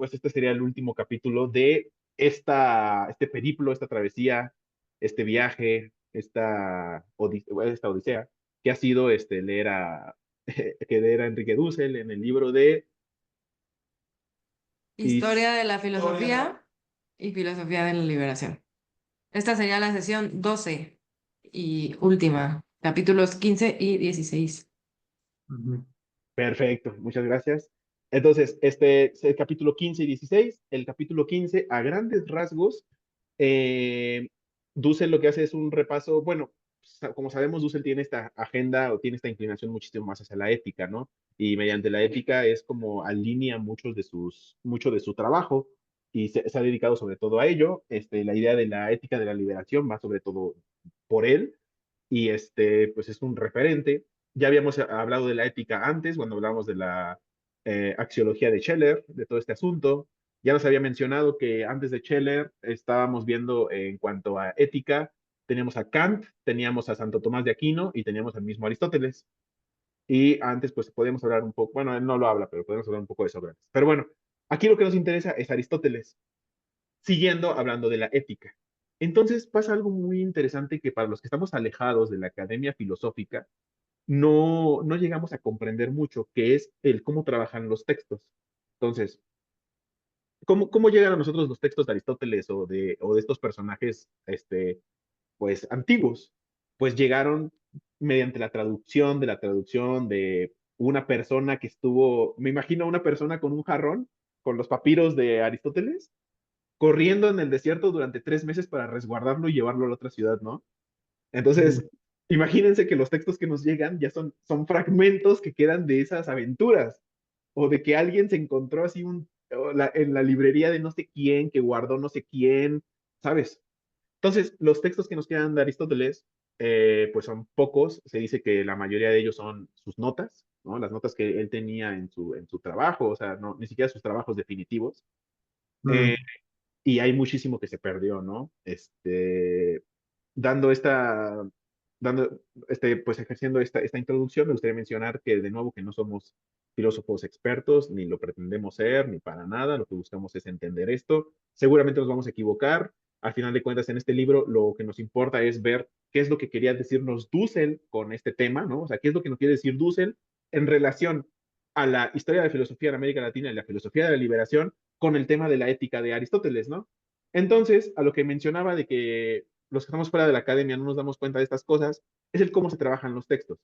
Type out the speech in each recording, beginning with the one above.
pues este sería el último capítulo de este periplo, esta travesía, este viaje, esta odisea, que ha sido leer que leer a Enrique Dussel en el libro de Historia de la Historia. filosofía y filosofía de la liberación. Esta sería la sesión 12 y última, capítulos 15 y 16. Ujú. Perfecto, muchas gracias. Entonces, este es el capítulo 15 y 16. El capítulo 15, a grandes rasgos, eh, Dussel lo que hace es un repaso, bueno, como sabemos, Dussel tiene esta agenda o tiene esta inclinación muchísimo más hacia la ética, ¿no? Y mediante la ética es como alinea mucho de su trabajo y se ha dedicado sobre todo a ello. La idea de la ética de la liberación va sobre todo por él y pues es un referente. Ya habíamos hablado de la ética antes, cuando hablamos de la axiología de Scheller, de todo este asunto. Ya nos había mencionado que antes de Scheller estábamos viendo en cuanto a ética, teníamos a Kant, teníamos a Santo Tomás de Aquino y teníamos al mismo Aristóteles. Y antes, pues podemos hablar un poco, bueno, él no lo habla, pero podemos hablar un poco de Sócrates. Pero bueno, aquí lo que nos interesa es Aristóteles, siguiendo hablando de la ética. Entonces pasa algo muy interesante que para los que estamos alejados de la academia filosófica, no llegamos a comprender mucho, que es el cómo trabajan los textos. Entonces, ¿cómo llegan a nosotros los textos de Aristóteles o de estos personajes, pues, antiguos? Pues llegaron mediante la traducción de una persona que estuvo, me imagino una persona con un jarrón, con los papiros de Aristóteles, corriendo en el desierto durante 3 meses para resguardarlo y llevarlo a la otra ciudad, ¿no? Entonces, imagínense que los textos que nos llegan ya son fragmentos que quedan de esas aventuras, o de que alguien se encontró así en la librería de no sé quién, que guardó no sé quién, ¿sabes? Entonces, los textos que nos quedan de Aristóteles, pues son pocos. Se dice que la mayoría de ellos son sus notas, ¿no? Las notas que él tenía en su trabajo, o sea, no, ni siquiera sus trabajos definitivos. Eh, Mm. y hay muchísimo que se perdió, ¿no? Dando esta, pues ejerciendo esta introducción, me gustaría mencionar que de nuevo que no somos filósofos expertos, ni lo pretendemos ser, ni para nada, lo que buscamos es entender esto. Seguramente nos vamos a equivocar. Al final de cuentas, en este libro lo que nos importa es ver qué es lo que quería decirnos Dussel con este tema, ¿no? O sea, qué es lo que nos quiere decir Dussel en relación a la historia de la filosofía en América Latina y la filosofía de la liberación con el tema de la ética de Aristóteles, ¿no? Entonces, a lo que mencionaba de que los que estamos fuera de la academia no nos damos cuenta de estas cosas, es el cómo se trabajan los textos.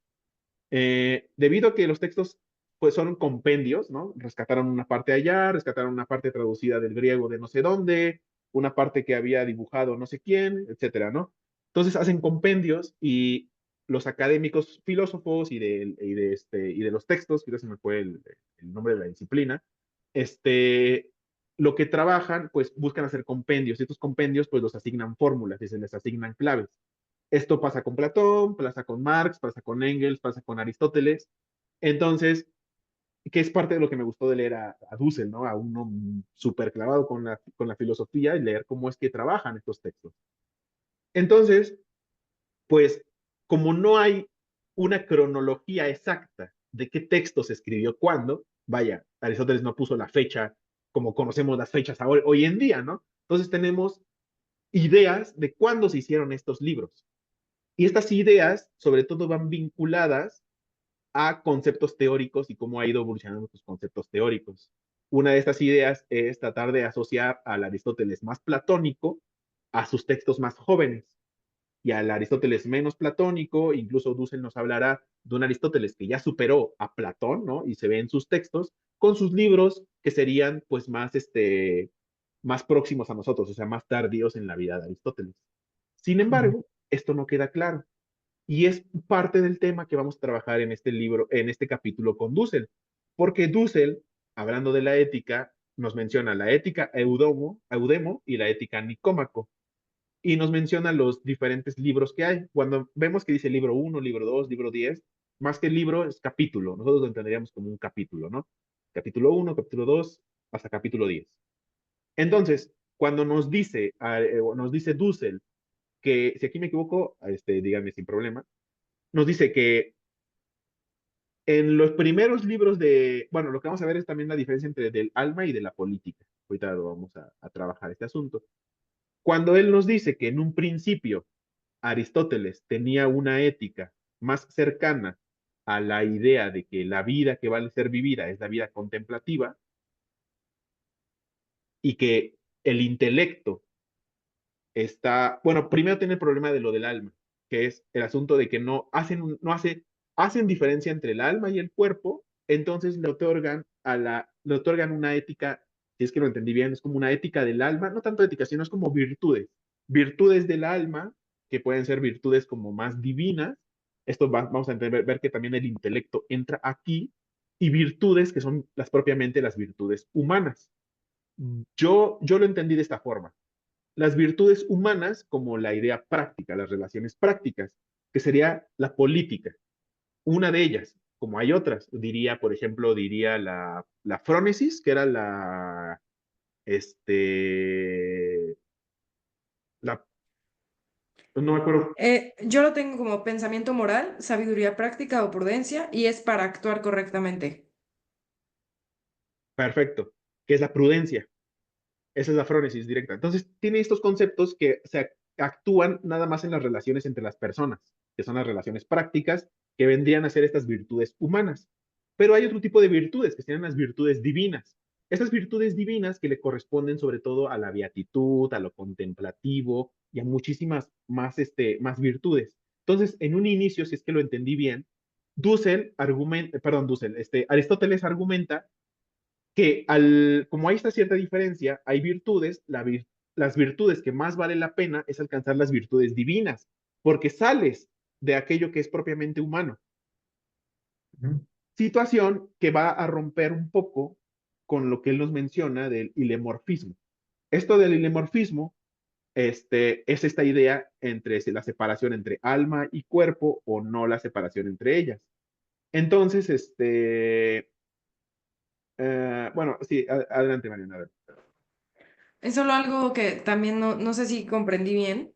Debido a que los textos pues son compendios, ¿no? Rescataron una parte allá, rescataron una parte traducida del griego de no sé dónde, una parte que había dibujado no sé quién, etcétera, ¿no? Entonces hacen compendios y los académicos filósofos y de los textos, que ya se me fue el nombre de la disciplina, este, lo que trabajan, pues buscan hacer compendios, y estos compendios pues los asignan fórmulas y se les asignan claves. Esto pasa con Platón, pasa con Marx, pasa con Engels, pasa con Aristóteles. Entonces, que es parte de lo que me gustó de leer a Dussel, ¿no? A uno súper clavado con la filosofía y leer cómo es que trabajan estos textos. Entonces, pues, como no hay una cronología exacta de qué texto se escribió cuándo, vaya, Aristóteles no puso la fecha como conocemos las fechas hoy en día, ¿no? Entonces tenemos ideas de cuándo se hicieron estos libros. Y estas ideas, sobre todo, van vinculadas a conceptos teóricos y cómo ha ido evolucionando sus conceptos teóricos. Una de estas ideas es tratar de asociar al Aristóteles más platónico a sus textos más jóvenes y al Aristóteles menos platónico, incluso Dussel nos hablará de un Aristóteles que ya superó a Platón, ¿no? Y se ve en sus textos, con sus libros que serían pues más próximos a nosotros, o sea, más tardíos en la vida de Aristóteles. Sin embargo, esto no queda claro. Y es parte del tema que vamos a trabajar en este libro, en este capítulo con Dussel. Porque Dussel, hablando de la ética, nos menciona la ética Eudemo y la ética Nicómaco. Y nos menciona los diferentes libros que hay. Cuando vemos que dice libro 1, libro 2, libro 10, más que libro es capítulo. Nosotros lo entenderíamos como un capítulo, ¿no? Capítulo 1, capítulo 2, hasta capítulo 10. Entonces, cuando nos dice Dussel que, si aquí me equivoco, díganme sin problema, nos dice que en los primeros libros bueno, lo que vamos a ver es también la diferencia entre del alma y de la política. ahorita lo vamos a trabajar este asunto. Cuando él nos dice que en un principio Aristóteles tenía una ética más cercana a la idea de que la vida que vale ser vivida es la vida contemplativa y que el intelecto está, bueno, primero tiene el problema de lo del alma, que es el asunto de que hacen diferencia entre el alma y el cuerpo, entonces le otorgan una ética, si es que lo entendí bien, es como una ética del alma, no tanto ética, sino es como virtudes del alma, que pueden ser virtudes como más divinas, vamos a ver que también el intelecto entra aquí, y virtudes que son propiamente las virtudes humanas. Yo lo entendí de esta forma las virtudes humanas como la idea práctica, las relaciones prácticas, que sería la política. Una de ellas, como hay otras, por ejemplo, diría la frónesis, que era la, no me acuerdo, Yo lo tengo como pensamiento moral, sabiduría práctica o prudencia y es para actuar correctamente. perfecto, que es la prudencia. Esa es la frónesis directa. Entonces, tiene estos conceptos que se actúan nada más en las relaciones entre las personas, que son las relaciones prácticas, que vendrían a ser estas virtudes humanas. Pero hay otro tipo de virtudes, que serían las virtudes divinas. Estas virtudes divinas que le corresponden sobre todo a la beatitud, a lo contemplativo y a muchísimas más virtudes. Entonces, en un inicio, si es que lo entendí bien, Aristóteles argumenta que como hay esta cierta diferencia, hay virtudes, las virtudes que más vale la pena es alcanzar las virtudes divinas, porque sales de aquello que es propiamente humano. Situación que va a romper un poco con lo que él nos menciona del ilemorfismo. Esto del ilemorfismo es esta idea entre la separación entre alma y cuerpo o no la separación entre ellas. Entonces, bueno, sí, adelante, Mariana. A ver. Es solo algo que también no sé si comprendí bien,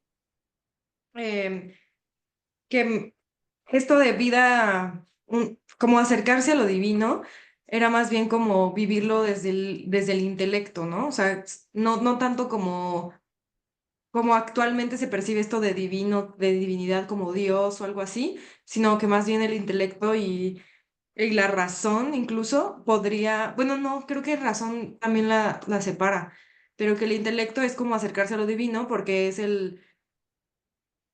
em, que esto de vida, como acercarse a lo divino, era más bien como vivirlo desde el intelecto, ¿no? O sea, no tanto como actualmente se percibe esto de divino, de divinidad como Dios o algo así, sino que más bien el intelecto y la razón incluso podría, bueno, no, creo que razón también la separa, pero que el intelecto es como acercarse a lo divino porque es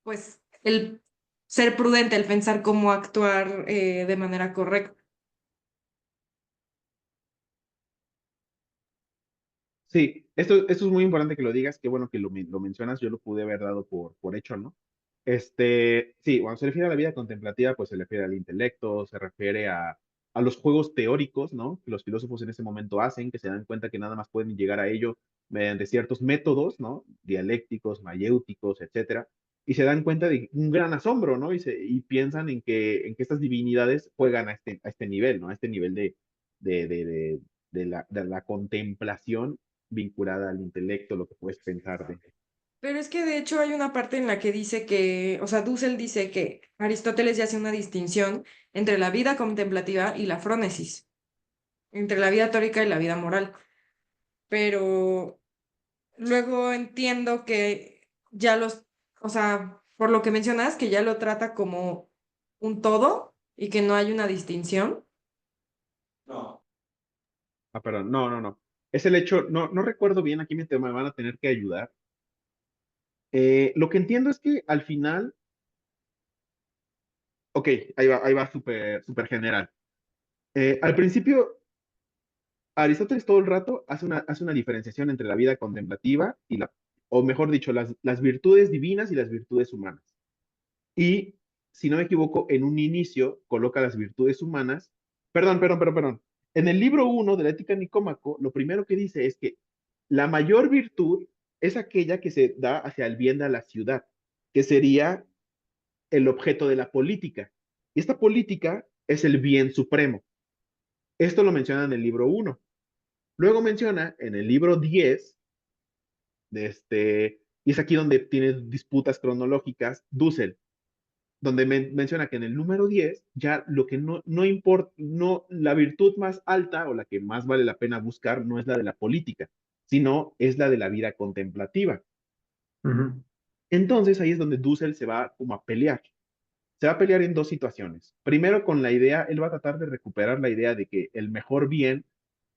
pues, el ser prudente, el pensar cómo actuar de manera correcta. Sí, esto es muy importante que lo digas, qué bueno que lo mencionas, yo lo pude haber dado por hecho, ¿no? Sí, cuando se refiere a la vida contemplativa, pues se refiere al intelecto, se refiere a los juegos teóricos, ¿no? Que los filósofos en ese momento hacen, que se dan cuenta que nada más pueden llegar a ello mediante ciertos métodos, ¿no? Dialécticos, mayéuticos, etcétera, y se dan cuenta de un gran asombro, ¿no? Y piensan en que estas divinidades juegan a este nivel, ¿no? A este nivel de, de, de, de la contemplación vinculada al intelecto, lo que puedes pensar de. Pero es que de hecho hay una parte en la que dice que, o sea, Dussel dice que Aristóteles ya hace una distinción entre la vida contemplativa y la frónesis, entre la vida tórica y la vida moral. Pero luego entiendo que ya o sea, por lo que mencionas, que ya lo trata como un todo y que no hay una distinción. No. Ah, perdón, no, no, no. Es el hecho, no recuerdo bien, aquí me van a tener que ayudar. Lo que entiendo es que al final, ok, ahí va súper súper general. Al principio, Aristóteles todo el rato hace una diferenciación entre la vida contemplativa o mejor dicho, las virtudes divinas y las virtudes humanas. Y, si no me equivoco, en un inicio coloca las virtudes humanas. Perdón. En el libro 1 de la Ética Nicómaco, lo primero que dice es que la mayor virtud es aquella que se da hacia el bien de la ciudad, que sería el objeto de la política. Y esta política es el bien supremo. Esto lo menciona en el libro 1. Luego menciona en el libro 10, y es aquí donde tiene disputas cronológicas, Dussel, donde menciona que en el número 10 ya lo que no importa, no, la virtud más alta o la que más vale la pena buscar no es la de la política, sino es la de la vida contemplativa. Ujú. Entonces ahí es donde Dussel se va como a pelear. Se va a pelear en dos situaciones. Primero con la idea, él va a tratar de recuperar la idea de que el mejor bien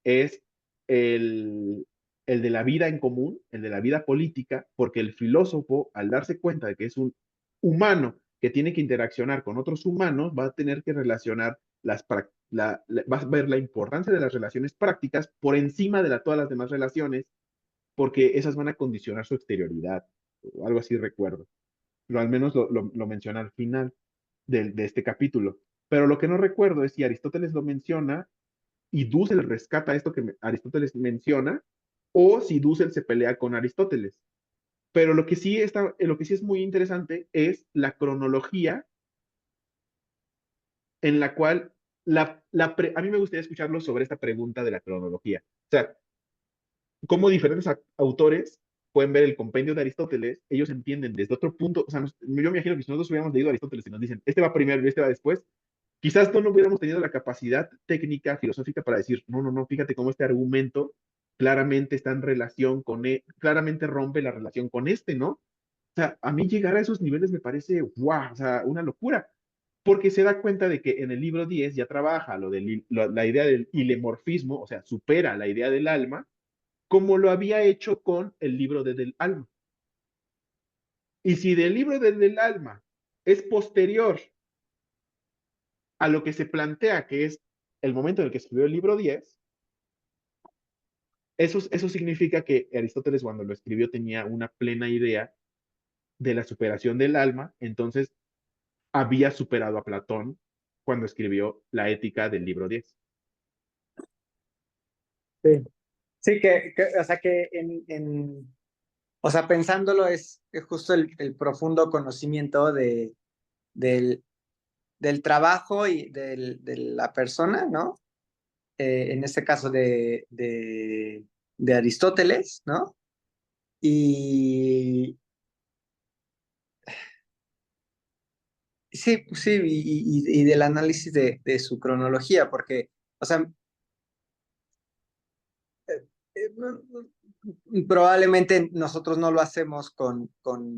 es el, el de la vida en común, el de la vida política, porque el filósofo, al darse cuenta de que es un humano que tiene que interaccionar con otros humanos, va a tener que relacionar va a ver la importancia de las relaciones prácticas por encima de todas las demás relaciones, porque esas van a condicionar su exterioridad, o algo así recuerdo. Al menos lo menciona al final de este capítulo. Pero lo que no recuerdo es si Aristóteles lo menciona y Dussel rescata esto que Aristóteles menciona, o si Dussel se pelea con Aristóteles. Pero lo que sí es muy interesante es la cronología en la cual a mí me gustaría escucharlo sobre esta pregunta de la cronología. O sea, cómo diferentes autores pueden ver el compendio de Aristóteles, ellos entienden desde otro punto, o sea, yo me imagino que si nosotros hubiéramos leído Aristóteles y nos dicen, este va primero y este va después, quizás no hubiéramos tenido la capacidad técnica, filosófica para decir, no, no, no, fíjate cómo este argumento claramente está en relación claramente rompe la relación con este, ¿no? O sea, a mí llegar a esos niveles me parece, wow, o sea, una locura, porque se da cuenta de que en el libro 10 ya trabaja la idea del ilemorfismo, o sea, supera la idea del alma, como lo había hecho con el libro de Del Alma. Y si del libro de Del Alma es posterior a lo que se plantea que es el momento en el que escribió el libro 10, eso significa que Aristóteles cuando lo escribió tenía una plena idea de la superación del alma, entonces había superado a Platón cuando escribió la ética del libro 10. Sí, sí o sea que o sea, pensándolo es justo el profundo conocimiento del, del trabajo y de la persona, ¿no? En este caso de Aristóteles, ¿no? Y sí, sí, y del análisis de su cronología, porque, o sea, probablemente nosotros no lo hacemos con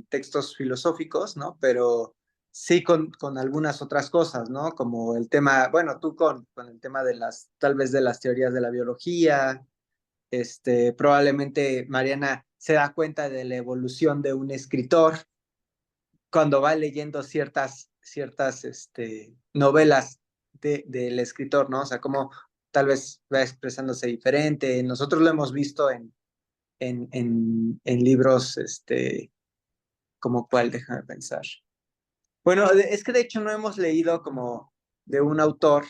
textos filosóficos, ¿no? Pero sí con algunas otras cosas, ¿no? Como el tema, bueno, tú con el tema de tal vez de las teorías de la biología, probablemente Mariana se da cuenta de la evolución de un escritor cuando va leyendo ciertas novelas del escritor, ¿no? O sea, cómo tal vez va expresándose diferente. Nosotros lo hemos visto en libros, como cuál, déjame pensar. Bueno, es que de hecho no hemos leído como de un autor,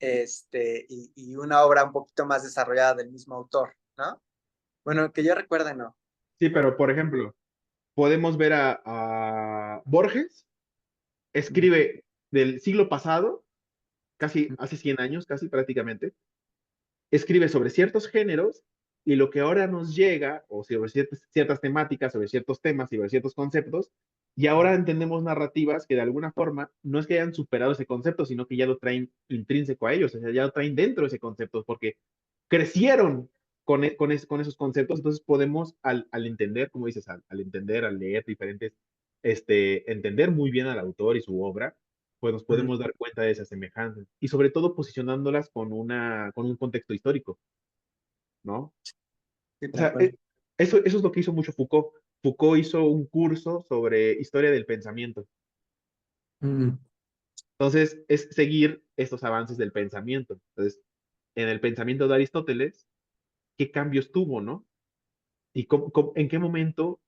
y una obra un poquito más desarrollada del mismo autor, ¿no? Bueno, que yo recuerde, no. Sí, pero por ejemplo, podemos ver a Borges, escribe del siglo pasado, casi hace 100 años, casi prácticamente, escribe sobre ciertos géneros y lo que ahora nos llega, o sobre ciertas temáticas, sobre ciertos temas y sobre ciertos conceptos, y ahora entendemos narrativas que de alguna forma no es que hayan superado ese concepto, sino que ya lo traen intrínseco a ellos, o sea, ya lo traen dentro de ese concepto, porque crecieron con esos conceptos, entonces podemos, al entender, como dices, al entender, al leer diferentes, entender muy bien al autor y su obra, pues nos Ujú. podemos dar cuenta de esas semejanzas y sobre todo posicionándolas con un contexto histórico, ¿no? Sí, O tal sea, cual. eso es lo que hizo mucho Foucault. Foucault hizo un curso sobre historia del pensamiento. Mm. Entonces, es seguir estos avances del pensamiento. Entonces, en el pensamiento de Aristóteles, ¿qué cambios tuvo, no? Y en qué momento,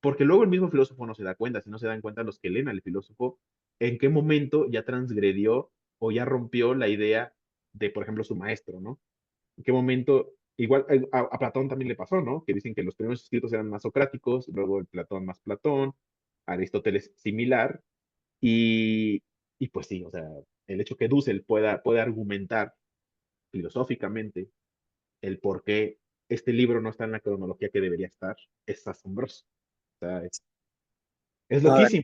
porque luego el mismo filósofo no se da cuenta, si no se dan cuenta los que leen al filósofo, en qué momento ya transgredió o ya rompió la idea de, por ejemplo, su maestro, ¿no? En qué momento, igual a Platón también le pasó, ¿no? Que dicen que los primeros escritos eran más socráticos, luego el Platón más Platón, Aristóteles similar, y, y pues sí, o sea, el hecho que Dussel pueda argumentar filosóficamente el por qué este libro no está en la cronología que debería estar, es asombroso. O sea, es A ver, loquísimo.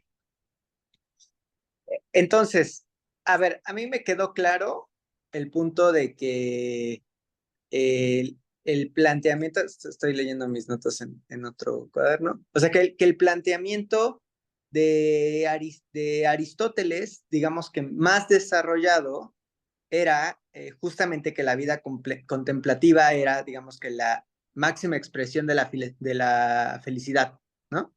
entonces, a ver, a mí me quedó claro el punto de que el planteamiento, estoy leyendo mis notas en otro cuaderno, o sea que el planteamiento de Aristóteles, digamos que más desarrollado, era justamente que la vida contemplativa era, digamos que la máxima expresión de la felicidad, ¿no?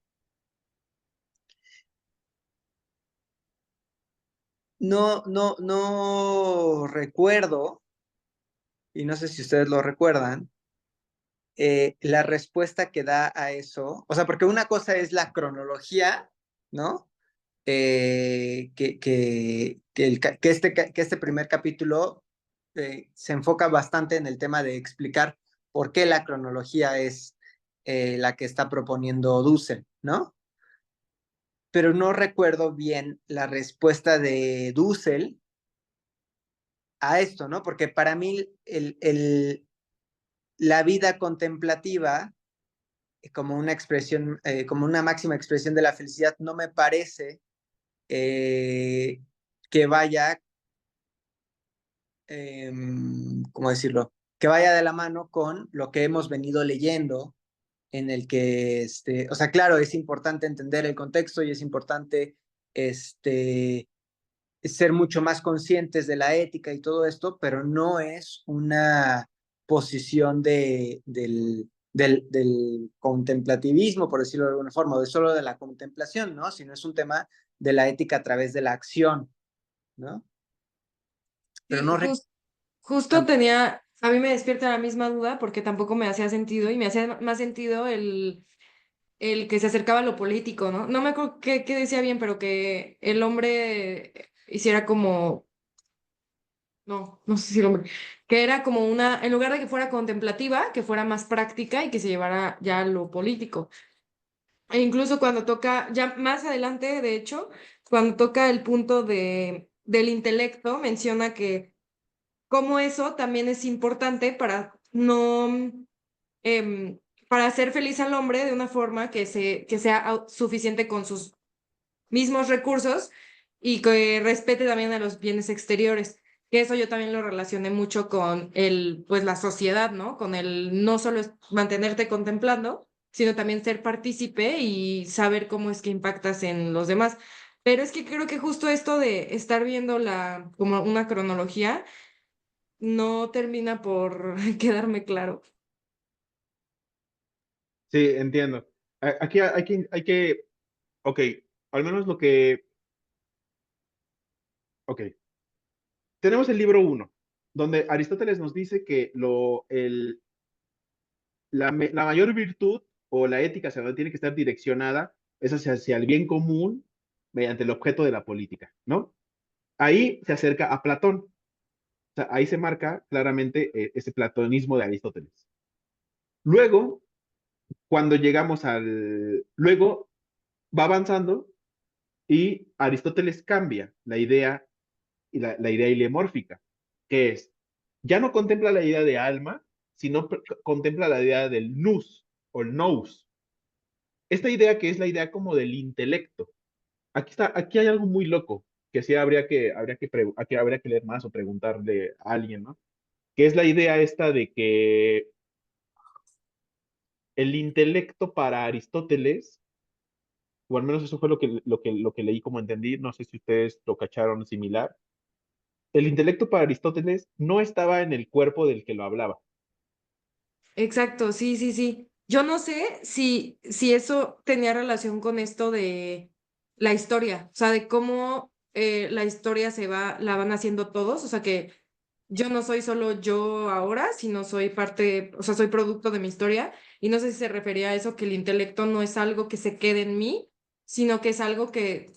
No recuerdo, y no sé si ustedes lo recuerdan, la respuesta que da a eso, o sea, porque una cosa es la cronología, ¿no? Que este primer capítulo se enfoca bastante en el tema de explicar por qué la cronología es la que está proponiendo Dussel, ¿no? Pero no recuerdo bien la respuesta de Dussel a esto, ¿no? Porque para mí la vida contemplativa como una expresión, como una máxima expresión de la felicidad, no me parece que vaya, ¿cómo decirlo? Que vaya de la mano con lo que hemos venido leyendo, en el que, o sea, claro, es importante entender el contexto y es importante, ser mucho más conscientes de la ética y todo esto, pero no es una posición del contemplativismo, por decirlo de alguna forma, o de solo de la contemplación, ¿no? Sino es un tema de la ética a través de la acción, ¿no? Pero Sí, no... justo tenía, a mí me despierta la misma duda porque tampoco me hacía sentido y me hacía más sentido el que se acercaba a lo político, ¿no? No me acuerdo qué decía bien, pero que el hombre hiciera como, no sé si el hombre, que era como una, en lugar de que fuera contemplativa, que fuera más práctica y que se llevara ya a lo político. E incluso cuando toca, ya más adelante, de hecho, cuando toca el punto del intelecto, menciona que como eso también es importante para no, em, para hacer feliz al hombre de una forma que sea suficiente con sus mismos recursos y que respete también a los bienes exteriores. Que eso yo también lo relacioné mucho con pues la sociedad, ¿no? Con el no solo es mantenerte contemplando, sino también ser partícipe y saber cómo es que impactas en los demás. Pero es que creo que justo esto de estar viendo como una cronología no termina por quedarme claro. Sí, entiendo. Aquí ok, al menos ok, tenemos el libro uno, donde Aristóteles nos dice que la mayor virtud o la ética hacia donde tiene que estar direccionada es hacia el bien común mediante el objeto de la política, ¿no? Ahí se acerca a Platón. O sea, ahí se marca claramente ese platonismo de Aristóteles. Luego, cuando llegamos luego va avanzando y Aristóteles cambia la idea y la idea ilemórfica, que es, ya no contempla la idea de alma, sino contempla la idea del nous o el nous. Esta idea que es la idea como del intelecto. Aquí hay algo muy loco que sí habría que leer más o preguntarle a alguien, ¿no? Que es la idea esta de que el intelecto para Aristóteles, o al menos eso fue lo que leí como entendí, no sé si ustedes lo cacharon similar, el intelecto para Aristóteles no estaba en el cuerpo del que lo hablaba. Exacto, sí, sí, sí. Yo no sé si eso tenía relación con esto de la historia, o sea, de cómo la historia la van haciendo todos, o sea, que yo no soy solo yo ahora, sino soy parte, o sea, soy producto de mi historia, y no sé si se refería a eso, que el intelecto no es algo que se quede en mí, sino que es algo que,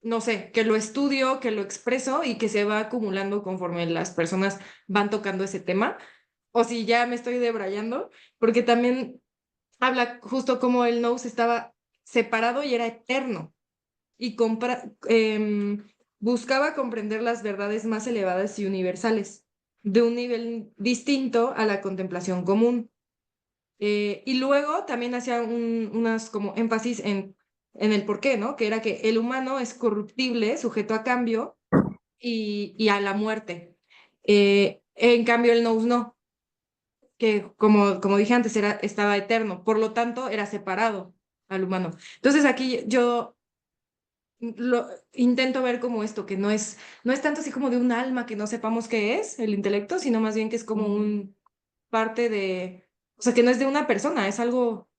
no sé, que lo estudio, que lo expreso y que se va acumulando conforme las personas van tocando ese tema o si ya me estoy debrayando, porque también habla justo como el nous estaba separado y era eterno y buscaba comprender las verdades más elevadas y universales de un nivel distinto a la contemplación común. Y luego también hacía unas como énfasis en el por qué, ¿no? Que era que el humano es corruptible, sujeto a cambio y a la muerte. En cambio, el nous no que como dije antes, estaba eterno, por lo tanto era separado al humano. Entonces aquí yo lo intento ver como esto, que no es tanto así como de un alma que no sepamos qué es el intelecto, sino más bien que es como un parte de, o sea, que no es de una persona, es algo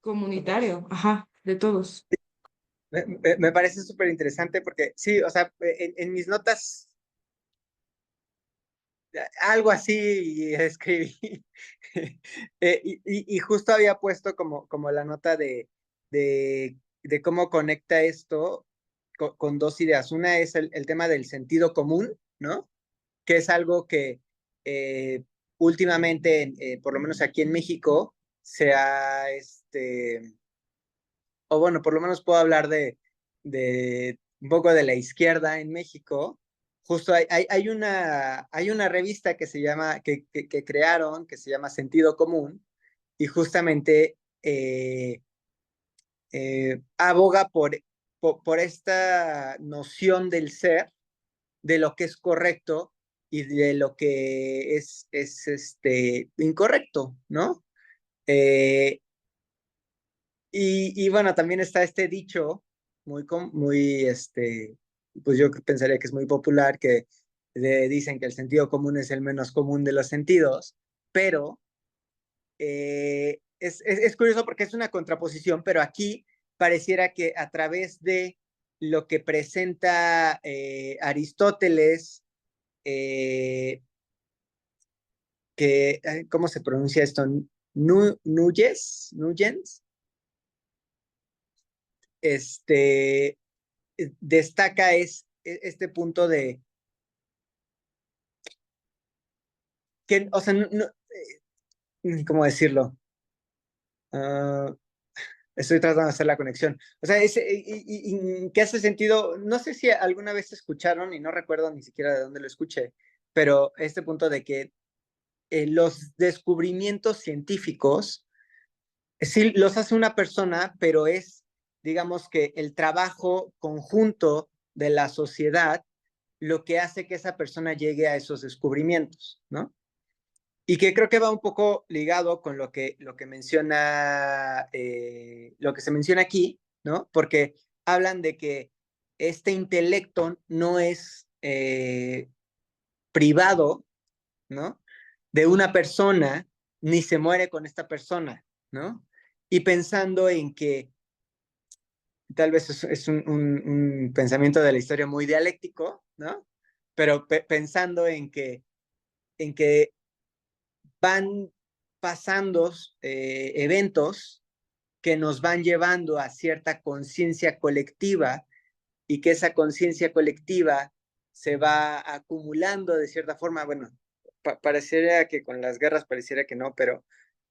comunitario, ajá, de todos. Me parece súper interesante porque sí, o sea, en mis notas algo así escribí. Y justo había puesto como la nota de cómo conecta esto con dos ideas. Una es el tema del sentido común, ¿no? Que es algo que últimamente, por lo menos aquí en México, se ha, o bueno, por lo menos puedo hablar de un poco de la izquierda en México. Justo hay una revista que se llama, que crearon, que se llama Sentido Común, y justamente aboga por esta noción del ser, de lo que es correcto y de lo que es incorrecto, ¿no? Eh, y bueno, también está este dicho pues yo pensaría que es muy popular, que dicen que el sentido común es el menos común de los sentidos, pero es curioso porque es una contraposición, pero aquí pareciera que a través de lo que presenta Aristóteles, ¿cómo se pronuncia esto? Nuyens, este, destaca este punto de que, o sea, ¿cómo decirlo? Uh, Estoy tratando de hacer la conexión. O sea, ¿qué hace sentido? No sé si alguna vez escucharon, y no recuerdo ni siquiera de dónde lo escuché, pero este punto de que los descubrimientos científicos sí los hace una persona, pero es, digamos que el trabajo conjunto de la sociedad lo que hace que esa persona llegue a esos descubrimientos, ¿no? Y que creo que va un poco ligado con lo que menciona, lo que se menciona aquí, ¿no? Porque hablan de que este intelecto no es privado, ¿no? De una persona, ni se muere con esta persona, ¿no? Y pensando en que tal vez es un pensamiento de la historia muy dialéctico, ¿no? Pero pensando en que van pasando eventos que nos van llevando a cierta conciencia colectiva, y que esa conciencia colectiva se va acumulando de cierta forma. Bueno, pareciera que con las guerras pareciera que no, pero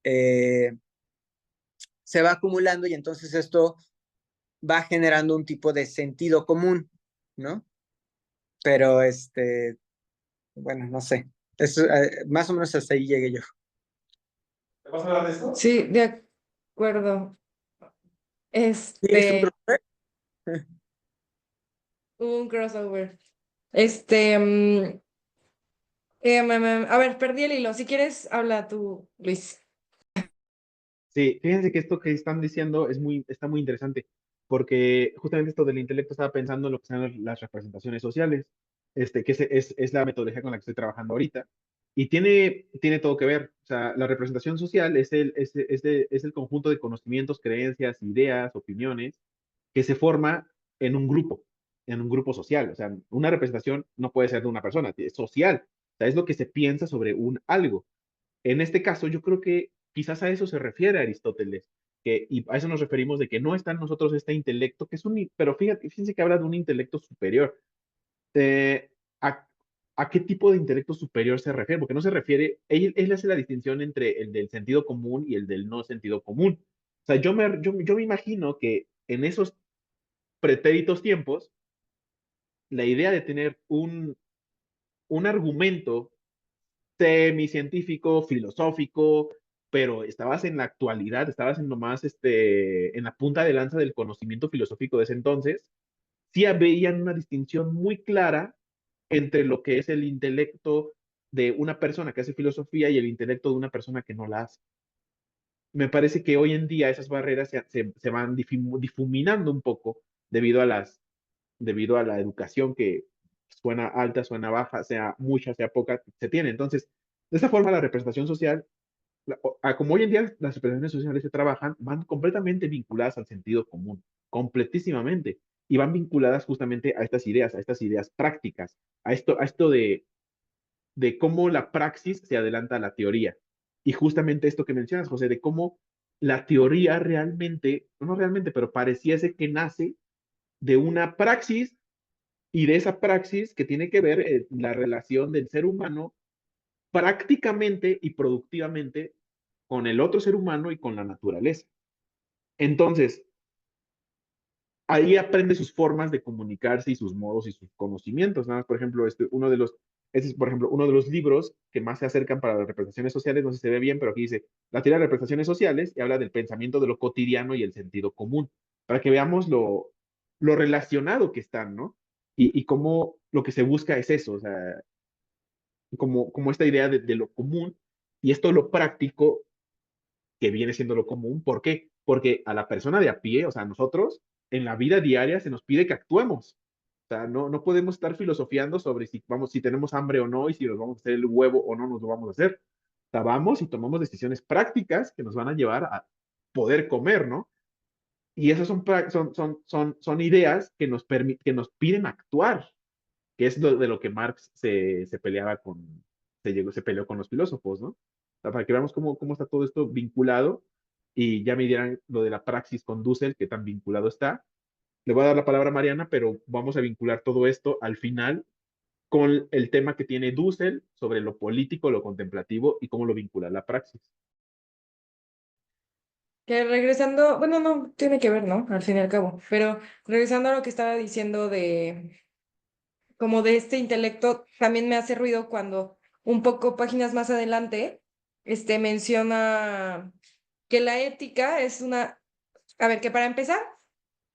eh, se va acumulando, y entonces esto va generando un tipo de sentido común, ¿no? Pero bueno, no sé. Más o menos hasta ahí llegué yo. ¿Te vas a hablar de esto? Sí, de acuerdo. ¿Sí, es un Este, crossover? un crossover. Este, a ver, perdí el hilo. Si quieres, habla tú, Luis. Sí, fíjense que esto que están diciendo está muy interesante, porque justamente esto del intelecto estaba pensando en lo que son las representaciones sociales, que es la metodología con la que estoy trabajando ahorita, y tiene todo que ver. O sea, la representación social es el conjunto de conocimientos, creencias, ideas, opiniones, que se forma en un grupo social. O sea, una representación no puede ser de una persona, es social. O sea, es lo que se piensa sobre un algo. En este caso, yo creo que quizás a eso se refiere Aristóteles, y a eso nos referimos de que no está en nosotros este intelecto, que pero fíjense que habla de un intelecto superior. Eh, ¿a, a qué tipo de intelecto superior se refiere? Porque no se refiere, él hace la distinción entre el del sentido común y el del no sentido común. O sea, yo me imagino que en esos pretéritos tiempos, la idea de tener un argumento semicientífico, filosófico, pero estabas en la actualidad, estabas en nomás en la punta de lanza del conocimiento filosófico de ese entonces, sí veían una distinción muy clara entre lo que es el intelecto de una persona que hace filosofía y el intelecto de una persona que no la hace. Me parece que hoy en día esas barreras se van difuminando un poco debido a debido a la educación que suena alta, suena baja, sea mucha, sea poca, se tiene. Entonces, de esta forma la representación social, como hoy en día las representaciones sociales se trabajan, van completamente vinculadas al sentido común, completísimamente, y van vinculadas justamente a estas ideas prácticas, a esto de cómo la praxis se adelanta a la teoría. Y justamente esto que mencionas, José, de cómo la teoría realmente, no realmente, pero pareciese que nace de una praxis y de esa praxis que tiene que ver la relación del ser humano prácticamente y productivamente con el otro ser humano y con la naturaleza. Entonces, ahí aprende sus formas de comunicarse y sus modos y sus conocimientos. Nada más, por ejemplo, ese es, por ejemplo, uno de los libros que más se acercan para las representaciones sociales, no sé si se ve bien, pero aquí dice, la teoría de representaciones sociales, y habla del pensamiento de lo cotidiano y el sentido común, para que veamos lo relacionado que están, ¿no? Y cómo lo que se busca es eso, o sea, como esta idea de lo común, y esto lo práctico que viene siendo lo común. ¿Por qué? Porque a la persona de a pie, o sea, a nosotros, en la vida diaria se nos pide que actuemos. O sea, no podemos estar filosofiando sobre si tenemos hambre o no y si nos vamos a hacer el huevo o no nos lo vamos a hacer. O sea, vamos y tomamos decisiones prácticas que nos van a llevar a poder comer, ¿no? Y esas son ideas que nos piden actuar, que es de lo que Marx se peleaba se peleó con los filósofos, ¿no? O sea, para que veamos cómo está todo esto vinculado, y ya me dirán lo de la praxis con Dussel, que tan vinculado está. Le voy a dar la palabra a Mariana, pero vamos a vincular todo esto al final con el tema que tiene Dussel sobre lo político, lo contemplativo y cómo lo vincula a la praxis. Que regresando, bueno, no tiene que ver, ¿no? Al fin y al cabo, pero regresando a lo que estaba diciendo de como de este intelecto, también me hace ruido cuando un poco páginas más adelante, menciona que la ética es una, a ver, que para empezar,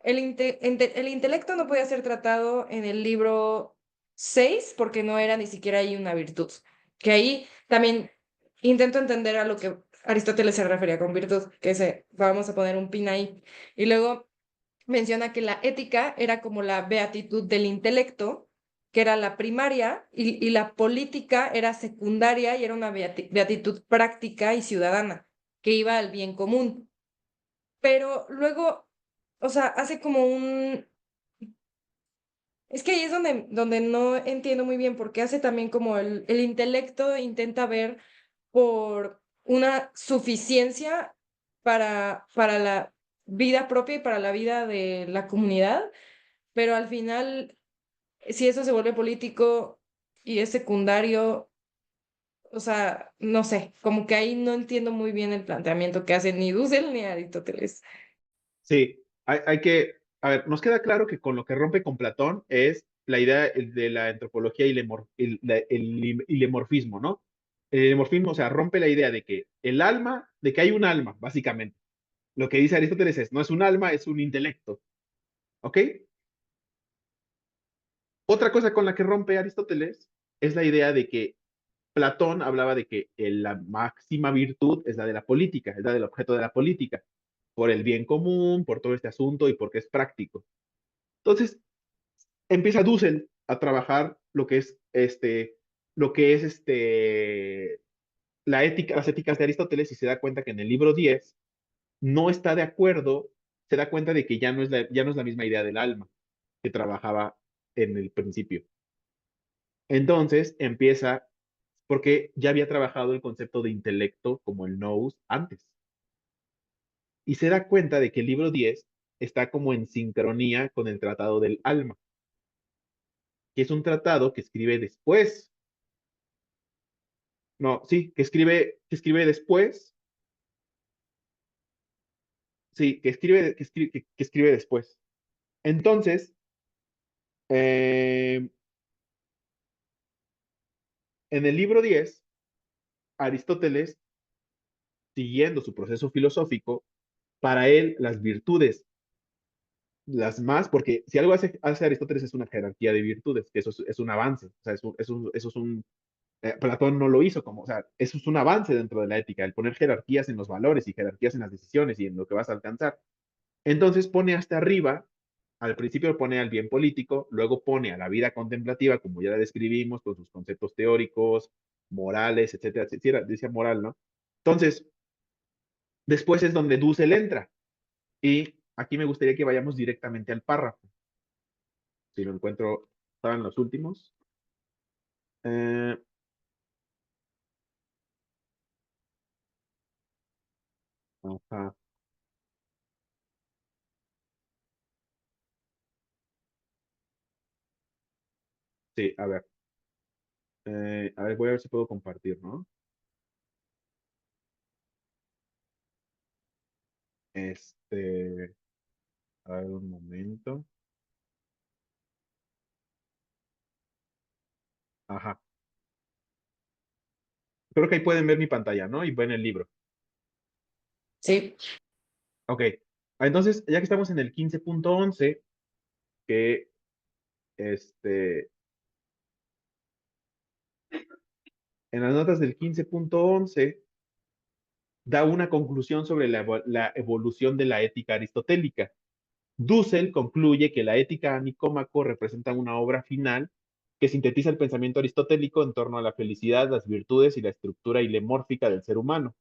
el intelecto no podía ser tratado en el libro 6 porque no era ni siquiera ahí una virtud. Que ahí también intento entender a lo que Aristóteles se refería con virtud, vamos a poner un pin ahí. Y luego menciona que la ética era como la beatitud del intelecto, que era la primaria, y la política era secundaria y era una beatitud práctica y ciudadana, que iba al bien común. Pero luego, o sea, hace como un... Es que ahí es donde no entiendo muy bien, porque hace también como el intelecto intenta ver por una suficiencia para la vida propia y para la vida de la comunidad, pero al final, si eso se vuelve político y es secundario, o sea, no sé, como que ahí no entiendo muy bien el planteamiento que hacen ni Dussel ni Aristóteles. Sí, a ver, nos queda claro que con lo que rompe con Platón es la idea de la antropología y el ilemorfismo, ¿no? El ilemorfismo, o sea, rompe la idea de que de que hay un alma, básicamente. Lo que dice Aristóteles es, no es un alma, es un intelecto, ¿ok? Otra cosa con la que rompe Aristóteles es la idea de que Platón hablaba de que la máxima virtud es la de la política, es la del objeto de la política, por el bien común, por todo este asunto y porque es práctico. Entonces, empieza Dussel a trabajar lo que es la ética, las éticas de Aristóteles, y se da cuenta que en el libro 10 no está de acuerdo, se da cuenta de que ya no es la misma idea del alma que trabajaba en el principio. Entonces empieza, porque ya había trabajado el concepto de intelecto como el nous antes, y se da cuenta de que el libro 10 está como en sincronía con el Tratado del Alma, que es un tratado que escribe después. No, sí, que escribe después. Sí, que escribe después. Entonces, en el libro 10 Aristóteles, siguiendo su proceso filosófico, para él las virtudes, las más, porque si algo hace Aristóteles es una jerarquía de virtudes, que eso es un avance, o sea, eso es Platón no lo hizo como, o sea, eso es un avance dentro de la ética, el poner jerarquías en los valores y jerarquías en las decisiones y en lo que vas a alcanzar. Entonces pone hasta arriba, al principio pone al bien político, luego pone a la vida contemplativa, como ya la describimos, con sus conceptos teóricos, morales, etcétera, etcétera, decía moral, ¿no? Entonces, después es donde Dussel entra. Y aquí me gustaría que vayamos directamente al párrafo. Si lo encuentro, estaban los últimos. Eh, ajá, sí, a ver. A ver, voy a ver si puedo compartir, ¿no? Este, a ver un momento. Ajá. Creo que ahí pueden ver mi pantalla, ¿no? Y ven el libro. Sí. Ok. Entonces, ya que estamos en el 15.11, que este, en las notas del 15.11 da una conclusión sobre la evolución de la ética aristotélica. Dussel concluye que la Ética a Nicómaco representa una obra final que sintetiza el pensamiento aristotélico en torno a la felicidad, las virtudes y la estructura ilemórfica del ser humano.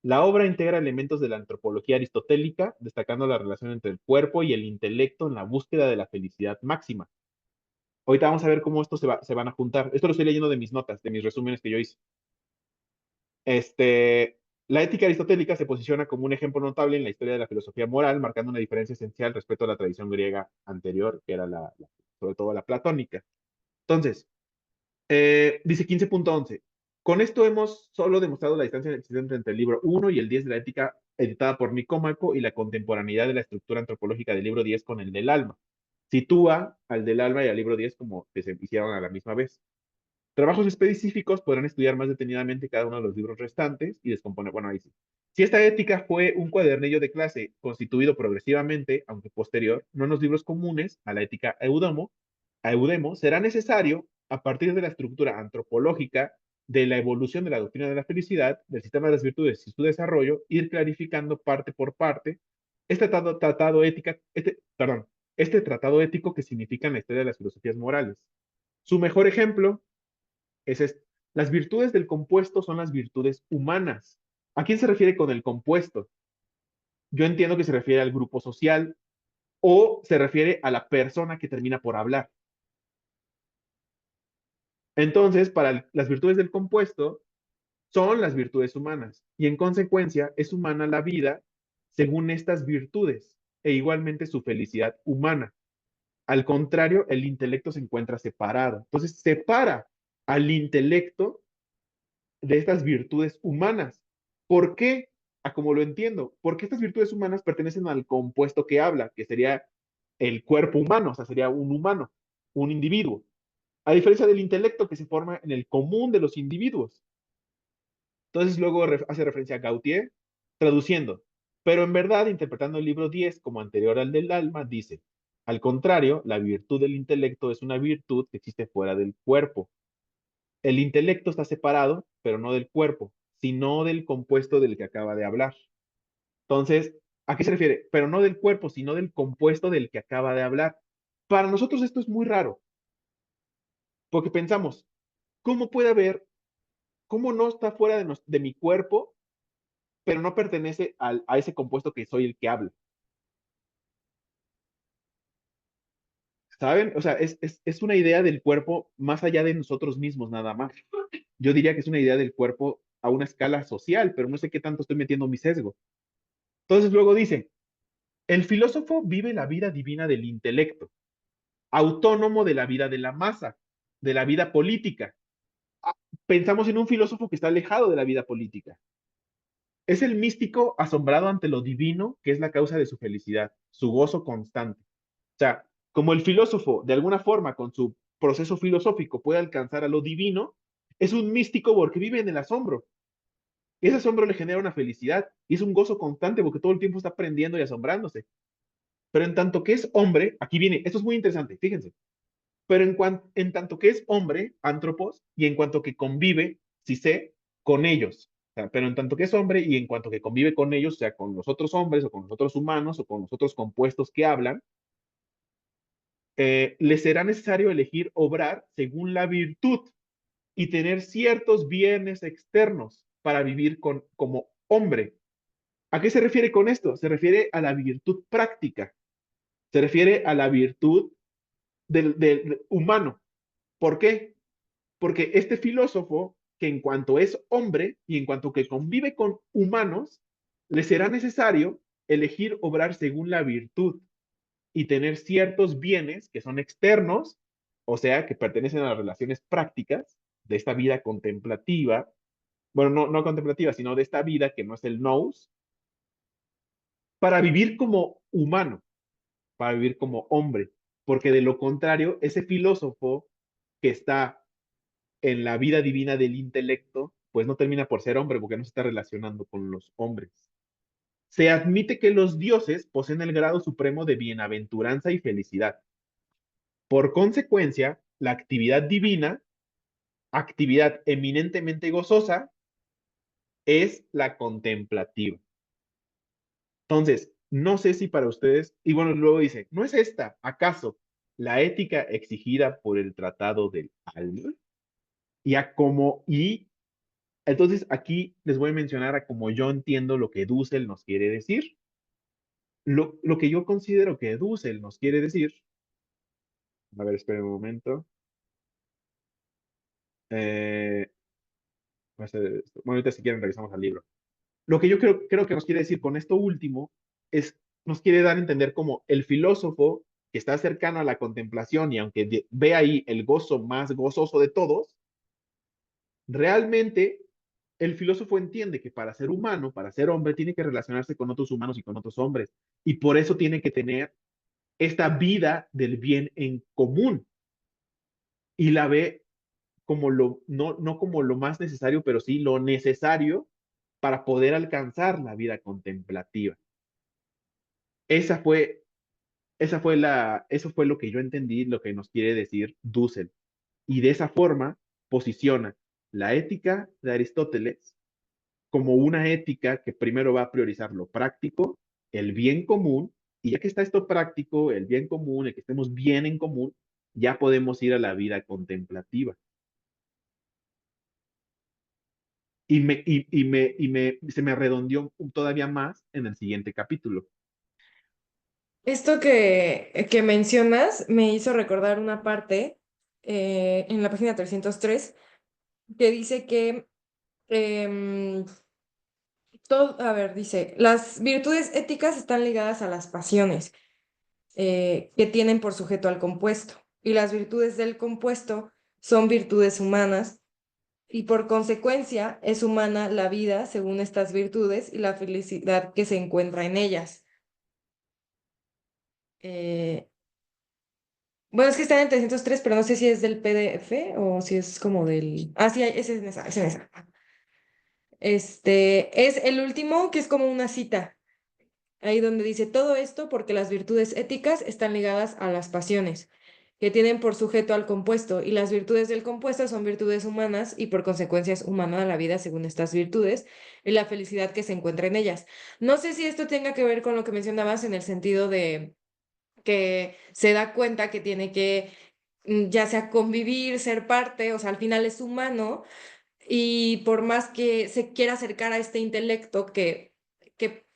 La obra integra elementos de la antropología aristotélica, destacando la relación entre el cuerpo y el intelecto en la búsqueda de la felicidad máxima. Ahorita vamos a ver cómo estos se van a juntar. Esto lo estoy leyendo de mis notas, de mis resúmenes que yo hice. La ética aristotélica se posiciona como un ejemplo notable en la historia de la filosofía moral, marcando una diferencia esencial respecto a la tradición griega anterior, que era sobre todo la platónica. Entonces, dice 15.11. Con esto hemos solo demostrado la distancia existente entre el libro 1 y el 10 de la ética editada por Nicómaco y la contemporaneidad de la estructura antropológica del libro 10 con el del alma. Sitúa al del alma y al libro 10 como que se hicieron a la misma vez. Trabajos específicos podrán estudiar más detenidamente cada uno de los libros restantes y descomponer. Bueno, ahí sí. Si esta ética fue un cuadernillo de clase constituido progresivamente, aunque posterior, no en los libros comunes a la ética Eudemo, será necesario, a partir de la estructura antropológica de la evolución de la doctrina de la felicidad, del sistema de las virtudes y su desarrollo, ir clarificando parte por parte este tratado ético que significa en la historia de las filosofías morales. Su mejor ejemplo es esto. Las virtudes del compuesto son las virtudes humanas. ¿A quién se refiere con el compuesto? Yo entiendo que se refiere al grupo social o se refiere a la persona que termina por hablar. Entonces, para las virtudes del compuesto son las virtudes humanas y en consecuencia es humana la vida según estas virtudes e igualmente su felicidad humana. Al contrario, el intelecto se encuentra separado. Entonces, separa al intelecto de estas virtudes humanas. ¿Por qué? A como lo entiendo, porque estas virtudes humanas pertenecen al compuesto que habla, que sería el cuerpo humano, o sea, sería un humano, un individuo. A diferencia del intelecto que se forma en el común de los individuos. Entonces luego hace referencia a Gautier, traduciendo, pero en verdad, interpretando el libro 10 como anterior al del alma, dice, al contrario, la virtud del intelecto es una virtud que existe fuera del cuerpo. El intelecto está separado, pero no del cuerpo, sino del compuesto del que acaba de hablar. Entonces, ¿a qué se refiere? Pero no del cuerpo, sino del compuesto del que acaba de hablar. Para nosotros esto es muy raro, porque pensamos, ¿cómo puede haber, cómo no está fuera de mi cuerpo, pero no pertenece a ese compuesto que soy el que habla? ¿Saben? O sea, es una idea del cuerpo más allá de nosotros mismos nada más. Yo diría que es una idea del cuerpo a una escala social, pero no sé qué tanto estoy metiendo mi sesgo. Entonces luego dice, el filósofo vive la vida divina del intelecto, autónomo de la vida de la masa, de la vida política. Pensamos en un filósofo que está alejado de la vida política. Es el místico asombrado ante lo divino, que es la causa de su felicidad, su gozo constante. O sea, como el filósofo, de alguna forma, con su proceso filosófico, puede alcanzar a lo divino, es un místico porque vive en el asombro. Ese asombro le genera una felicidad y es un gozo constante porque todo el tiempo está aprendiendo y asombrándose. Pero en tanto que es hombre, aquí viene, esto es muy interesante, fíjense. pero en tanto que es hombre, antropos, y en cuanto que convive, si sé, con ellos. O sea, pero en tanto que es hombre y en cuanto que convive con ellos, o sea, con los otros hombres o con los otros humanos o con los otros compuestos que hablan, le será necesario elegir obrar según la virtud y tener ciertos bienes externos para vivir como hombre. ¿A qué se refiere con esto? Se refiere a la virtud práctica, se refiere a la virtud del humano. ¿Por qué? Porque este filósofo, que en cuanto es hombre y en cuanto que convive con humanos, le será necesario elegir obrar según la virtud y tener ciertos bienes que son externos, o sea, que pertenecen a las relaciones prácticas de esta vida contemplativa, bueno, no contemplativa, sino de esta vida que no es el nous, para vivir como humano, para vivir como hombre, porque de lo contrario, ese filósofo que está en la vida divina del intelecto, pues no termina por ser hombre, porque no se está relacionando con los hombres. Se admite que los dioses poseen el grado supremo de bienaventuranza y felicidad. Por consecuencia, la actividad divina, actividad eminentemente gozosa, es la contemplativa. Entonces, no sé si para ustedes, y bueno, luego dice, ¿no es esta, acaso, la ética exigida por el Tratado del Alma? Y entonces aquí les voy a mencionar a cómo yo entiendo lo que Dussel nos quiere decir. Lo que yo considero que Dussel nos quiere decir, a ver, esperen un momento. Eh, bueno, ahorita si quieren revisamos el libro. Lo que yo creo que nos quiere decir con esto último es, nos quiere dar a entender como el filósofo que está cercano a la contemplación y aunque ve ahí el gozo más gozoso de todos, realmente el filósofo entiende que para ser humano, para ser hombre, tiene que relacionarse con otros humanos y con otros hombres. Y por eso tiene que tener esta vida del bien en común. Y la ve como no como lo más necesario, pero sí lo necesario para poder alcanzar la vida contemplativa. Esa fue, eso fue lo que yo entendí, lo que nos quiere decir Dussel. Y de esa forma posiciona la ética de Aristóteles como una ética que primero va a priorizar lo práctico, el bien común, y ya que está esto práctico, el bien común, el que estemos bien en común, ya podemos ir a la vida contemplativa. Se me redondeó todavía más en el siguiente capítulo. Esto que mencionas me hizo recordar una parte en la página 303 que dice que em, a ver, dice, las virtudes éticas están ligadas a las pasiones que tienen por sujeto al compuesto, y las virtudes del compuesto son virtudes humanas, y por consecuencia es humana la vida según estas virtudes y la felicidad que se encuentra en ellas. Eh, bueno, es que está en 303, pero no sé si es del PDF o si es como del... Ah, sí, ese es en esa, es en esa. Es el último, que es como una cita. Ahí donde dice todo esto porque las virtudes éticas están ligadas a las pasiones, que tienen por sujeto al compuesto, y las virtudes del compuesto son virtudes humanas y por consecuencia es humana la vida según estas virtudes y la felicidad que se encuentra en ellas. No sé si esto tenga que ver con lo que mencionabas en el sentido de que se da cuenta que tiene que ya sea convivir, ser parte, o sea, al final es humano y por más que se quiera acercar a este intelecto que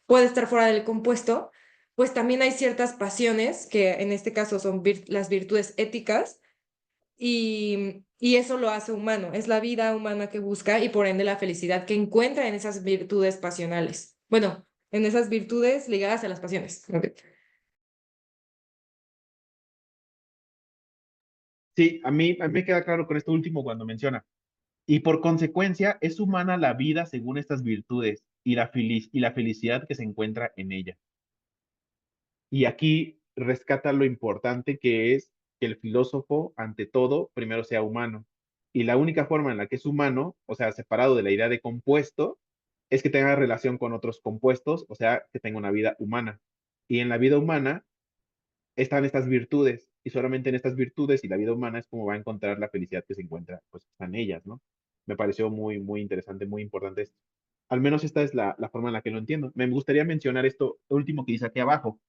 puede estar fuera del compuesto, pues también hay ciertas pasiones, que en este caso son las virtudes éticas, y eso lo hace humano, es la vida humana que busca y por ende la felicidad que encuentra en esas virtudes pasionales. Bueno, en esas virtudes ligadas a las pasiones. Ok. Sí, a mí me queda claro con esto último cuando menciona. Y por consecuencia es humana la vida según estas virtudes y la felicidad que se encuentra en ella. Y aquí rescata lo importante que es que el filósofo, ante todo, primero sea humano. Y la única forma en la que es humano, o sea, separado de la idea de compuesto, es que tenga relación con otros compuestos, o sea, que tenga una vida humana. Y en la vida humana están estas virtudes. y solamente en estas virtudes y la vida humana es como va a encontrar la felicidad que se encuentra, pues está en ellas, ¿no? Me pareció muy, muy interesante, muy importante esto. Al menos esta es la forma en la que lo entiendo. Me gustaría mencionar esto último que dice aquí abajo,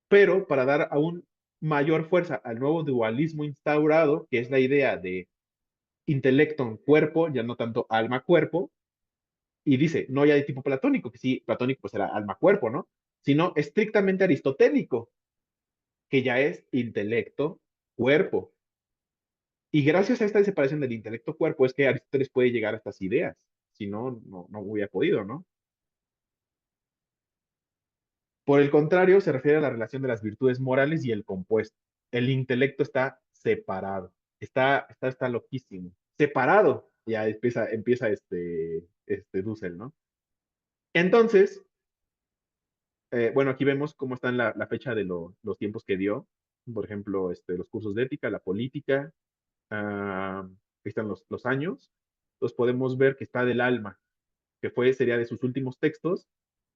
pero para dar aún mayor fuerza al nuevo dualismo instaurado, que es la idea de intelecto en cuerpo, ya no tanto alma-cuerpo, y dice, no ya de tipo platónico, que sí, platónico pues era alma-cuerpo, ¿no? Sino estrictamente aristotélico, que ya es intelecto-cuerpo. Y gracias a esta separación del intelecto-cuerpo es que Aristóteles puede llegar a estas ideas. Si no, no hubiera podido, ¿no? Por el contrario, se refiere a la relación de las virtudes morales y el compuesto. El intelecto está separado. Está loquísimo. Separado. Ya empieza Dussel, ¿no? Entonces, bueno, aquí vemos cómo está la fecha de los tiempos que dio. Por ejemplo, los cursos de ética, la política. Ahí están los años. Entonces podemos ver que está del alma, que sería de sus últimos textos.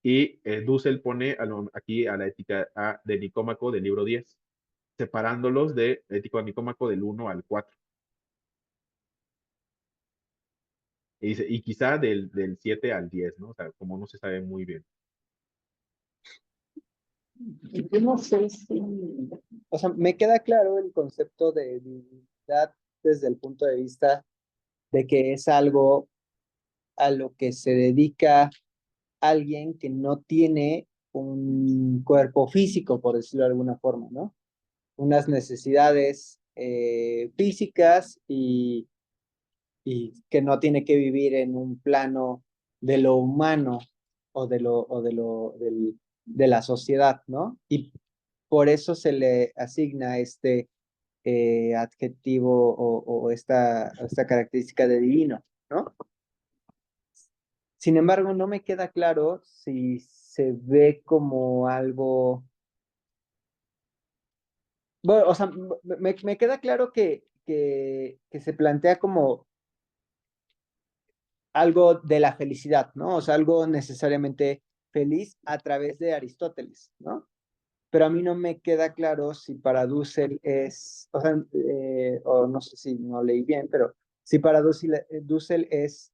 Y Dussel pone aquí a la ética de Nicómaco del libro 10, separándolos de ético de Nicómaco del 1 al 4. Y quizá del 7 al 10, ¿no? O sea, como no se sabe muy bien. Yo no sé si, o sea, me queda claro el concepto de divinidad desde el punto de vista de que es algo a lo que se dedica alguien que no tiene un cuerpo físico, por decirlo de alguna forma, ¿no? Unas necesidades físicas y que no tiene que vivir en un plano de lo humano de la sociedad, ¿no? Y por eso se le asigna este adjetivo o esta característica de divino, ¿no? Sin embargo, no me queda claro si se ve como algo, bueno, o sea, me queda claro que se plantea como algo de la felicidad, ¿no? O sea, algo necesariamente feliz a través de Aristóteles, ¿no? Pero a mí no me queda claro si para Dussel es, o sea, o no sé si no leí bien, pero si para Dussel es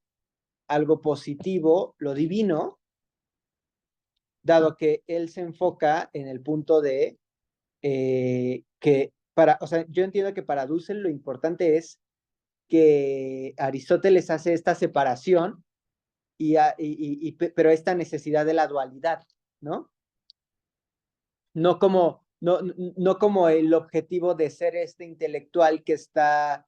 algo positivo, lo divino, dado que él se enfoca en el punto de que o sea, yo entiendo que para Dussel lo importante es que Aristóteles hace esta separación pero esta necesidad de la dualidad, ¿no? No como el objetivo de ser este intelectual que está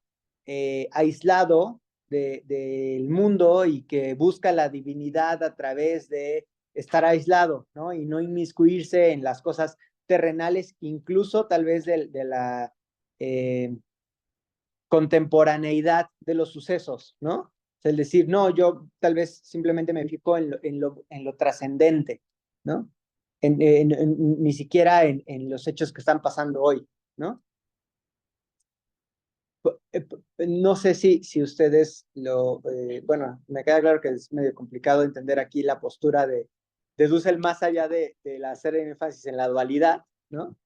aislado del mundo y que busca la divinidad a través de estar aislado, ¿no? Y no inmiscuirse en las cosas terrenales, incluso tal vez de la eh, contemporaneidad de los sucesos, ¿no? Es decir, no, yo tal vez simplemente me fijo en lo trascendente, ¿no? Ni siquiera en los hechos que están pasando hoy, ¿no? No sé si ustedes bueno, me queda claro que es medio complicado entender aquí la postura de Dussel más allá de hacer énfasis en la dualidad, ¿no?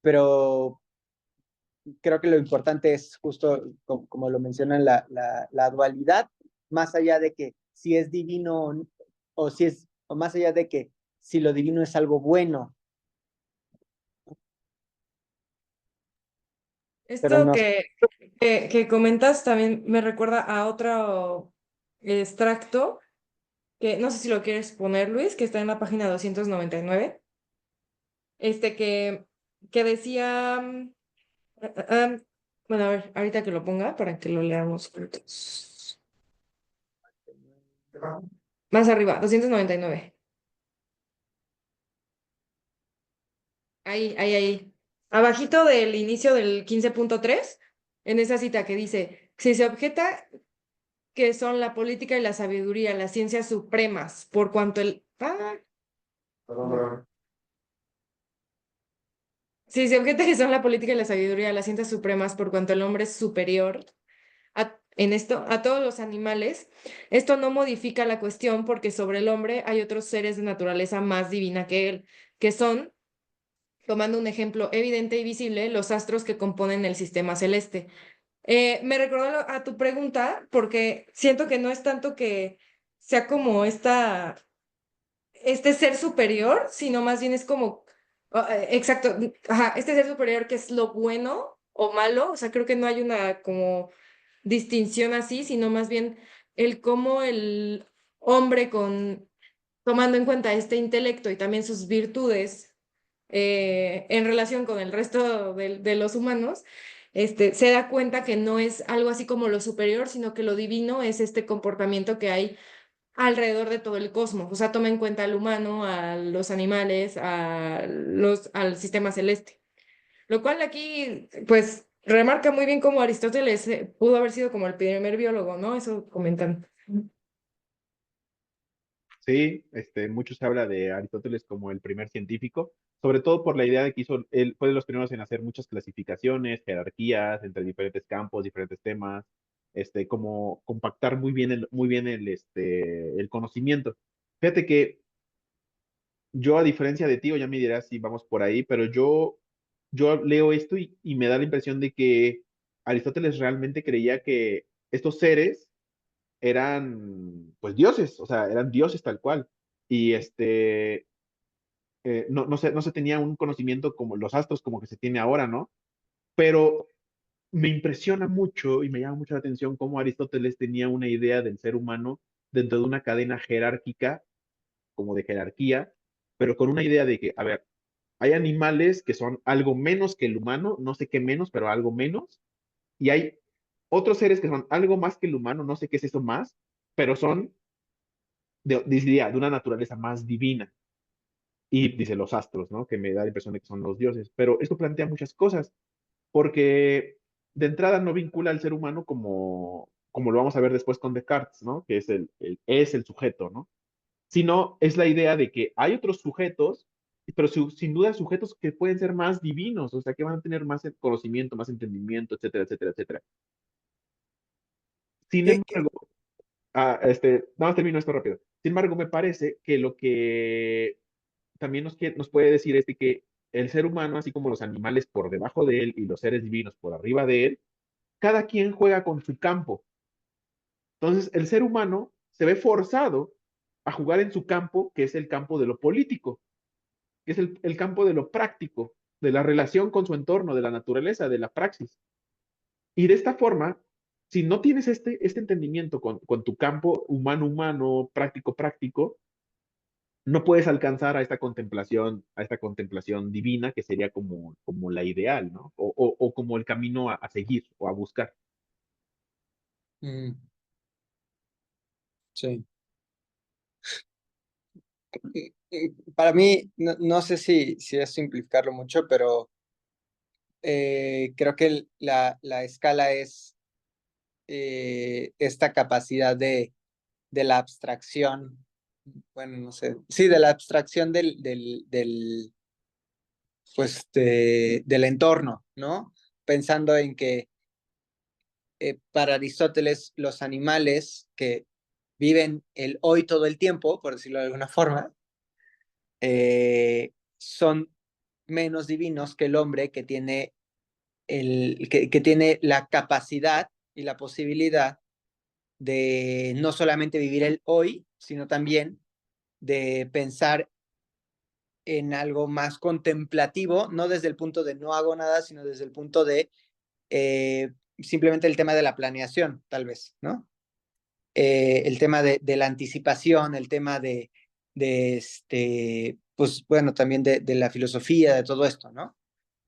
Pero creo que lo importante es justo como lo mencionan la dualidad, más allá de que si es divino o más allá de que si lo divino es algo bueno, pero Esto no. que comentas también me recuerda a otro extracto que no sé si lo quieres poner, Luis, que está en la página 299, este que decía, bueno, a ver, ahorita que lo ponga para que lo leamos juntos. Más arriba, 299. Ahí. Abajito del inicio del 15.3, en esa cita que dice, si se objeta que son la política y la sabiduría, las ciencias supremas, por cuanto si se objeta que son la política y la sabiduría, las ciencias supremas, por cuanto el hombre es superior en esto a todos los animales, esto no modifica la cuestión porque sobre el hombre hay otros seres de naturaleza más divina que él, que son tomando un ejemplo evidente y visible, los astros que componen el sistema celeste. Me recordó a tu pregunta porque siento que no es tanto que sea como este ser superior, sino más bien es como, exacto, ajá, este ser superior que es lo bueno o malo, o sea, creo que no hay una como distinción así, sino más bien el cómo el hombre tomando en cuenta este intelecto y también sus virtudes en relación con el resto de los humanos, se da cuenta que no es algo así como lo superior, sino que lo divino es este comportamiento que hay alrededor de todo el cosmos. O sea, toma en cuenta al humano, a los animales, al sistema celeste. Lo cual aquí, pues, remarca muy bien cómo Aristóteles pudo haber sido como el primer biólogo, ¿no? Eso comentan. Sí, mucho se habla de Aristóteles como el primer científico, sobre todo por la idea de que él fue de los primeros en hacer muchas clasificaciones, jerarquías entre diferentes campos, diferentes temas, como compactar muy bien el conocimiento. Fíjate que yo, a diferencia de ti, o ya me dirás si vamos por ahí, pero yo leo esto y me da la impresión de que Aristóteles realmente creía que estos seres eran pues dioses, o sea, eran dioses tal cual. Y no se tenía un conocimiento como los astros, como que se tiene ahora, ¿no? Pero me impresiona mucho y me llama mucho la atención cómo Aristóteles tenía una idea del ser humano dentro de una cadena jerárquica, como de jerarquía, pero con una idea de que, a ver, hay animales que son algo menos que el humano, no sé qué menos, pero algo menos, y hay otros seres que son algo más que el humano, no sé qué es eso más, pero son diría, de una naturaleza más divina. Y dice los astros, ¿no? Que me da la impresión de que son los dioses. Pero esto plantea muchas cosas, porque de entrada no vincula al ser humano como lo vamos a ver después con Descartes, ¿no? Que es es el sujeto, ¿no? Sino es la idea de que hay otros sujetos, pero sin duda sujetos que pueden ser más divinos, o sea, que van a tener más conocimiento, más entendimiento, etcétera, etcétera, etcétera. Sin ¿Qué, embargo, nada más termino esto rápido. Sin embargo, me parece que lo que también nos puede decir es de que el ser humano, así como los animales por debajo de él y los seres divinos por arriba de él, cada quien juega con su campo. Entonces, el ser humano se ve forzado a jugar en su campo, que es el campo de lo político, que es el campo de lo práctico, de la relación con su entorno, de la naturaleza, de la praxis. Y de esta forma, si no tienes este entendimiento con tu campo humano, práctico, práctico, no puedes alcanzar a esta contemplación divina que sería como la ideal, ¿no? O como el camino a seguir o a buscar. Mm, sí. Para mí, no sé si es simplificarlo mucho, pero creo que la escala es esta capacidad de la abstracción, bueno, no sé, sí, de la abstracción pues, del entorno, ¿no? Pensando en que para Aristóteles los animales que viven el hoy todo el tiempo, por decirlo de alguna forma, son menos divinos que el hombre que tiene, que tiene la capacidad y la posibilidad de no solamente vivir el hoy, sino también de pensar en algo más contemplativo, no desde el punto de no hago nada, sino desde el punto de simplemente el tema de la planeación, tal vez, ¿no? El tema de la anticipación, el tema pues bueno, también de la filosofía, de todo esto, ¿no?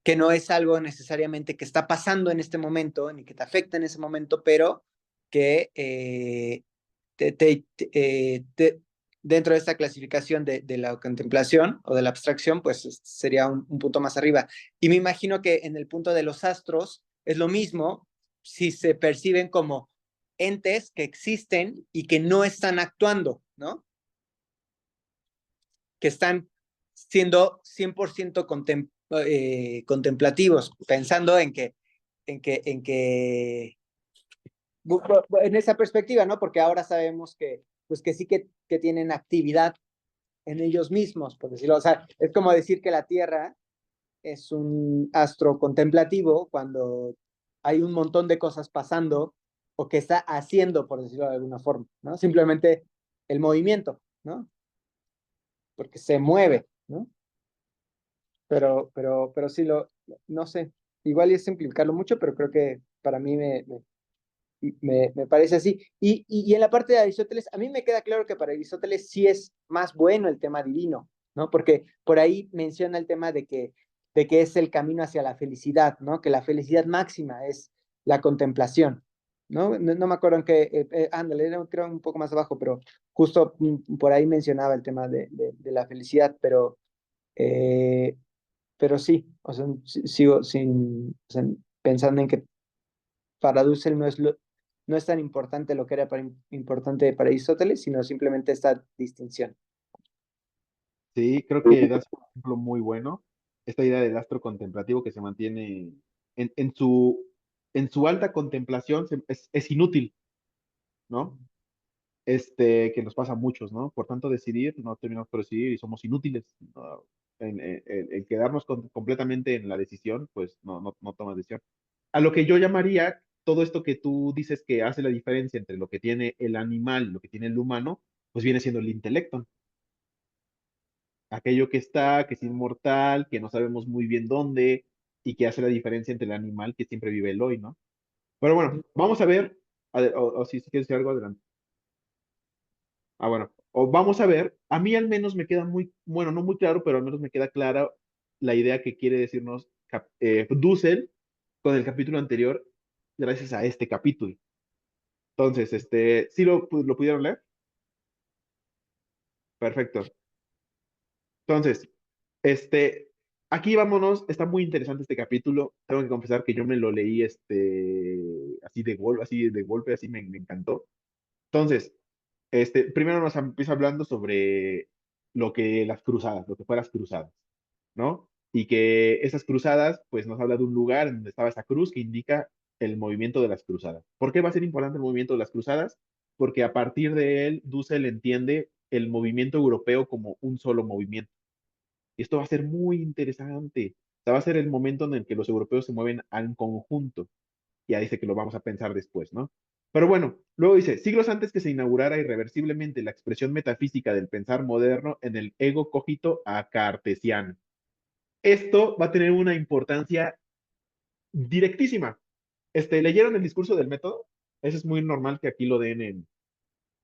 Que no es algo necesariamente que está pasando en este momento, ni que te afecta en ese momento, pero que te, te, dentro de esta clasificación de la contemplación o de la abstracción, pues sería un punto más arriba. Y me imagino que en el punto de los astros es lo mismo si se perciben como entes que existen y que no están actuando, ¿no? Que están siendo 100% contemplativos, pensando en esa perspectiva, ¿no? Porque ahora sabemos pues que sí que tienen actividad en ellos mismos, por decirlo. O sea, es como decir que la Tierra es un astro contemplativo cuando hay un montón de cosas pasando o que está haciendo, por decirlo de alguna forma, ¿no? Simplemente el movimiento, ¿no? Porque se mueve, ¿no? Pero sí, no sé, igual es simplificarlo mucho, pero creo que para mí me parece así. Y en la parte de Aristóteles, a mí me queda claro que para Aristóteles sí es más bueno el tema divino, ¿no? Porque por ahí menciona el tema de que es el camino hacia la felicidad, ¿no? Que la felicidad máxima es la contemplación, ¿no? No me acuerdo en qué, ándale, creo un poco más abajo, pero justo por ahí mencionaba el tema de la felicidad, eh, pero sí, o sea, sigo o sea, pensando en que para Dussel no es tan importante lo que era importante para Aristóteles, sino simplemente esta distinción. Sí, creo que das un ejemplo muy bueno. Esta idea del astro contemplativo que se mantiene en, en su, en su alta contemplación es inútil, ¿no? Que nos pasa a muchos, ¿no? Por tanto, decidir, no terminamos por decidir y somos inútiles, ¿no? En quedarnos completamente en la decisión, pues no tomas decisión. A lo que yo llamaría todo esto que tú dices que hace la diferencia entre lo que tiene el animal y lo que tiene el humano, pues viene siendo el intelecto. Aquello que está, que es inmortal, que no sabemos muy bien dónde y que hace la diferencia entre el animal que siempre vive el hoy, ¿no? Pero bueno, vamos a ver, o si quieres decir algo, adelante. Ah, bueno, o vamos a ver, a mí al menos me queda muy, bueno, no muy claro, pero al menos me queda clara la idea que quiere decirnos Dussel con el capítulo anterior, gracias a este capítulo. Entonces, ¿sí lo pudieron leer? Perfecto. Entonces, este, aquí vámonos, está muy interesante este capítulo. Tengo que confesar que yo me lo leí así de golpe, así me encantó. Entonces, primero nos empieza hablando sobre lo que fue las cruzadas, ¿no? Y que esas cruzadas, pues nos habla de un lugar en donde estaba esa cruz que indica el movimiento de las cruzadas. ¿Por qué va a ser importante el movimiento de las cruzadas? Porque a partir de él, Dussel entiende el movimiento europeo como un solo movimiento. Y esto va a ser muy interesante. O sea, va a ser el momento en el que los europeos se mueven en conjunto. Ya dice que lo vamos a pensar después, ¿no? Pero bueno, luego dice, siglos antes que se inaugurara irreversiblemente la expresión metafísica del pensar moderno en el ego cogito a cartesiano. Esto va a tener una importancia directísima. ¿Leyeron el discurso del método? Eso es muy normal que aquí lo den en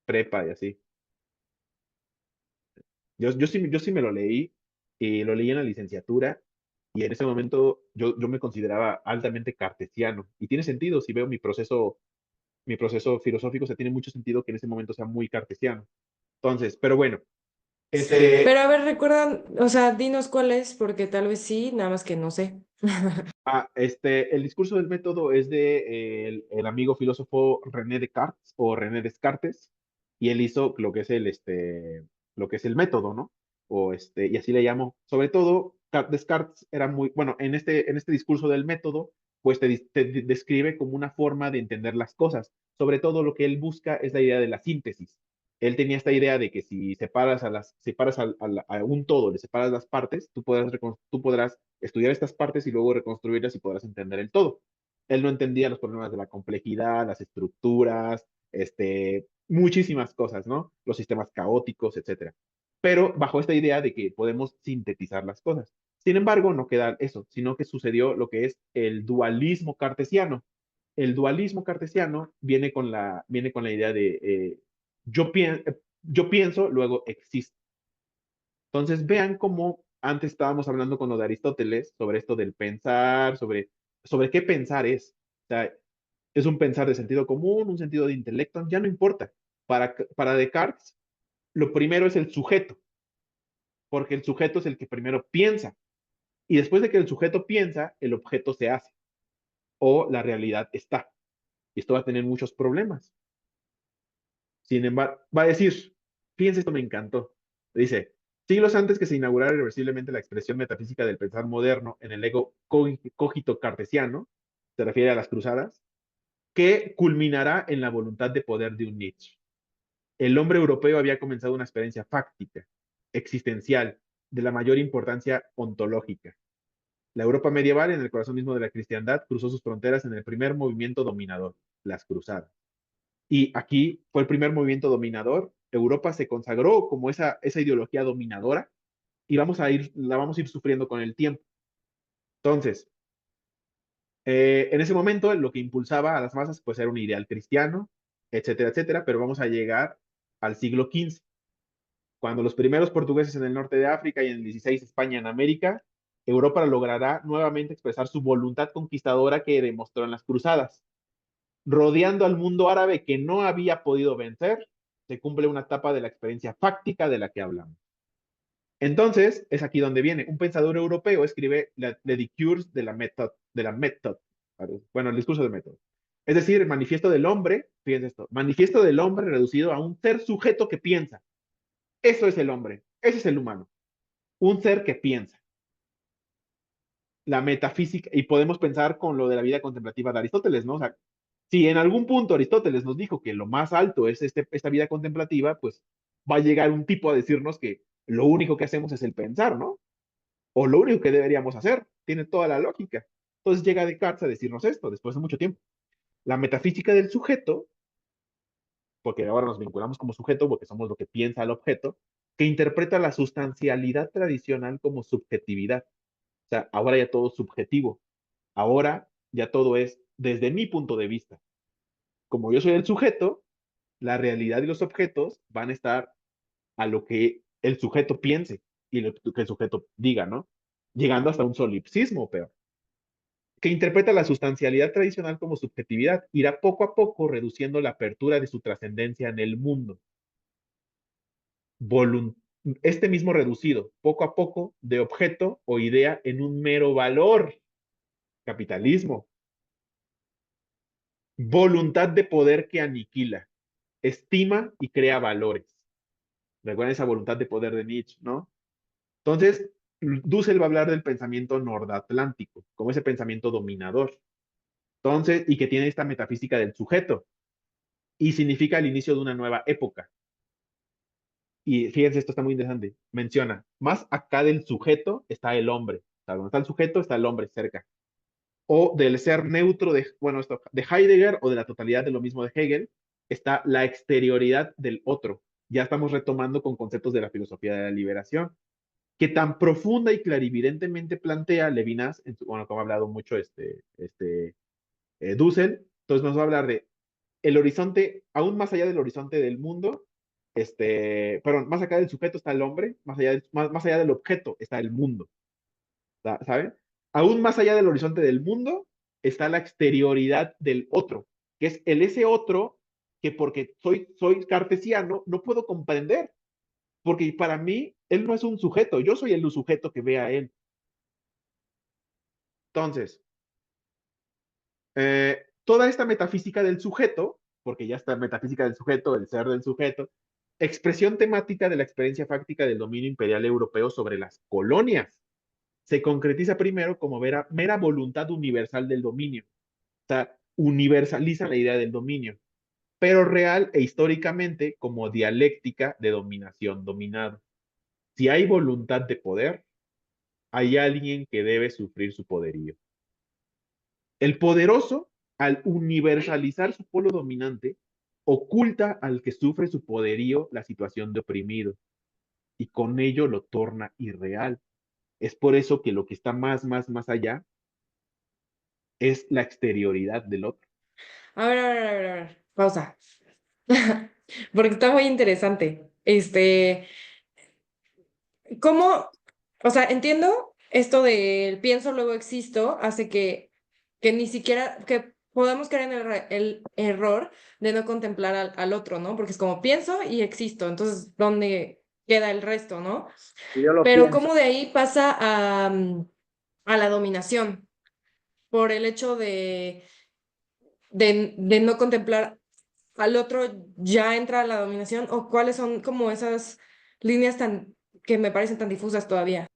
prepa y así. Yo sí me lo leí, y lo leí en la licenciatura, y en ese momento yo me consideraba altamente cartesiano. Y tiene sentido, si veo mi proceso filosófico, o sea, tiene mucho sentido que en ese momento sea muy cartesiano. Entonces, pero bueno, Pero a ver, recuerdan, o sea, dinos cuál es, porque tal vez sí, nada más que no sé. el discurso del método es de el amigo filósofo René Descartes o René Descartes, y él hizo lo que es el método, ¿no? Y así le llamo. Sobre todo, Descartes era muy, bueno, en este discurso del método, pues te describe como una forma de entender las cosas. Sobre todo lo que él busca es la idea de la síntesis. Él tenía esta idea de que si separas a un todo, le separas las partes, tú podrás estudiar estas partes y luego reconstruirlas y podrás entender el todo. Él no entendía los problemas de la complejidad, las estructuras, muchísimas cosas, ¿no? Los sistemas caóticos, etcétera. Pero bajo esta idea de que podemos sintetizar las cosas. Sin embargo, no queda eso, sino que sucedió lo que es el dualismo cartesiano. El dualismo cartesiano viene con la idea de yo pienso, luego existo. Entonces, vean cómo antes estábamos hablando con lo de Aristóteles sobre esto del pensar, sobre qué pensar es. O sea, es un pensar de sentido común, un sentido de intelecto, ya no importa. Para Descartes, lo primero es el sujeto, porque el sujeto es el que primero piensa. Y después de que el sujeto piensa, el objeto se hace o la realidad está. Y esto va a tener muchos problemas. Sin embargo, va a decir, fíjense, esto me encantó. Dice, siglos antes que se inaugurara irreversiblemente la expresión metafísica del pensar moderno en el ego cogito cartesiano, se refiere a las cruzadas, que culminará en la voluntad de poder de un Nietzsche. El hombre europeo había comenzado una experiencia fáctica, existencial, de la mayor importancia ontológica. La Europa medieval, en el corazón mismo de la cristiandad, cruzó sus fronteras en el primer movimiento dominador, las cruzadas. Y aquí fue el primer movimiento dominador. Europa se consagró como esa ideología dominadora y la vamos a ir sufriendo con el tiempo. Entonces, en ese momento lo que impulsaba a las masas pues era un ideal cristiano, etcétera, etcétera, pero vamos a llegar al siglo XV, cuando los primeros portugueses en el norte de África y en el 16 España en América, Europa logrará nuevamente expresar su voluntad conquistadora que demostró en las cruzadas. Rodeando al mundo árabe que no había podido vencer, se cumple una etapa de la experiencia fáctica de la que hablamos. Entonces, es aquí donde viene. Un pensador europeo escribe Le Discours de la méthode, bueno, el discurso de método. Es decir, el manifiesto del hombre, fíjense esto, manifiesto del hombre reducido a un ser sujeto que piensa. Eso es el hombre, ese es el humano, un ser que piensa. La metafísica, y podemos pensar con lo de la vida contemplativa de Aristóteles, ¿no? O sea, si en algún punto Aristóteles nos dijo que lo más alto es esta vida contemplativa, pues va a llegar un tipo a decirnos que lo único que hacemos es el pensar, ¿no? O lo único que deberíamos hacer. Tiene toda la lógica. Entonces llega Descartes a decirnos esto después de mucho tiempo. La metafísica del sujeto, porque ahora nos vinculamos como sujeto porque somos lo que piensa el objeto, que interpreta la sustancialidad tradicional como subjetividad. O sea, ahora ya todo es subjetivo. Ahora ya todo es desde mi punto de vista. Como yo soy el sujeto, la realidad y los objetos van a estar a lo que el sujeto piense y lo que el sujeto diga, ¿no? Llegando hasta un solipsismo, peor, que interpreta la sustancialidad tradicional como subjetividad, irá poco a poco reduciendo la apertura de su trascendencia en el mundo. Volun este mismo reducido, poco a poco, de objeto o idea en un mero valor. Capitalismo. Voluntad de poder que aniquila, estima y crea valores. Recuerden esa voluntad de poder de Nietzsche, ¿no? Entonces, Dussel va a hablar del pensamiento nordatlántico, como ese pensamiento dominador. Entonces, y que tiene esta metafísica del sujeto, y significa el inicio de una nueva época. Y fíjense, esto está muy interesante. Menciona, más acá del sujeto está el hombre. O sea, donde está el sujeto está el hombre cerca. O del ser neutro de, bueno, esto, de Heidegger o de la totalidad de lo mismo de Hegel, está la exterioridad del otro. Ya estamos retomando con conceptos de la filosofía de la liberación, que tan profunda y clarividentemente plantea Levinas, bueno, como ha hablado mucho Dussel, entonces nos va a hablar de el horizonte, aún más allá del horizonte del mundo, perdón, más acá del sujeto está el hombre, más allá del objeto está el mundo, ¿saben? Aún más allá del horizonte del mundo está la exterioridad del otro, que es ese otro que porque soy cartesiano no puedo comprender, porque para mí él no es un sujeto, yo soy el sujeto que ve a él. Entonces, toda esta metafísica del sujeto, porque ya está metafísica del sujeto, el ser del sujeto, expresión temática de la experiencia fáctica del dominio imperial europeo sobre las colonias, se concretiza primero como mera voluntad universal del dominio. O sea, universaliza la idea del dominio, pero real e históricamente como dialéctica de dominación dominado. Si hay voluntad de poder, hay alguien que debe sufrir su poderío. El poderoso, al universalizar su polo dominante, oculta al que sufre su poderío la situación de oprimido y con ello lo torna irreal. Es por eso que lo que está más allá es la exterioridad del otro. A ver, pausa. Porque está muy interesante. ¿Cómo? O sea, entiendo esto del pienso, luego existo, hace que ni siquiera, que podamos caer en el error de no contemplar al otro, ¿no? Porque es como pienso y existo, entonces, ¿dónde queda el resto, no? Yo lo Pero pienso. ¿cómo de ahí pasa a la dominación? Por el hecho de no contemplar al otro, ¿ya entra la dominación? ¿O cuáles son como esas líneas tan que me parecen tan difusas todavía?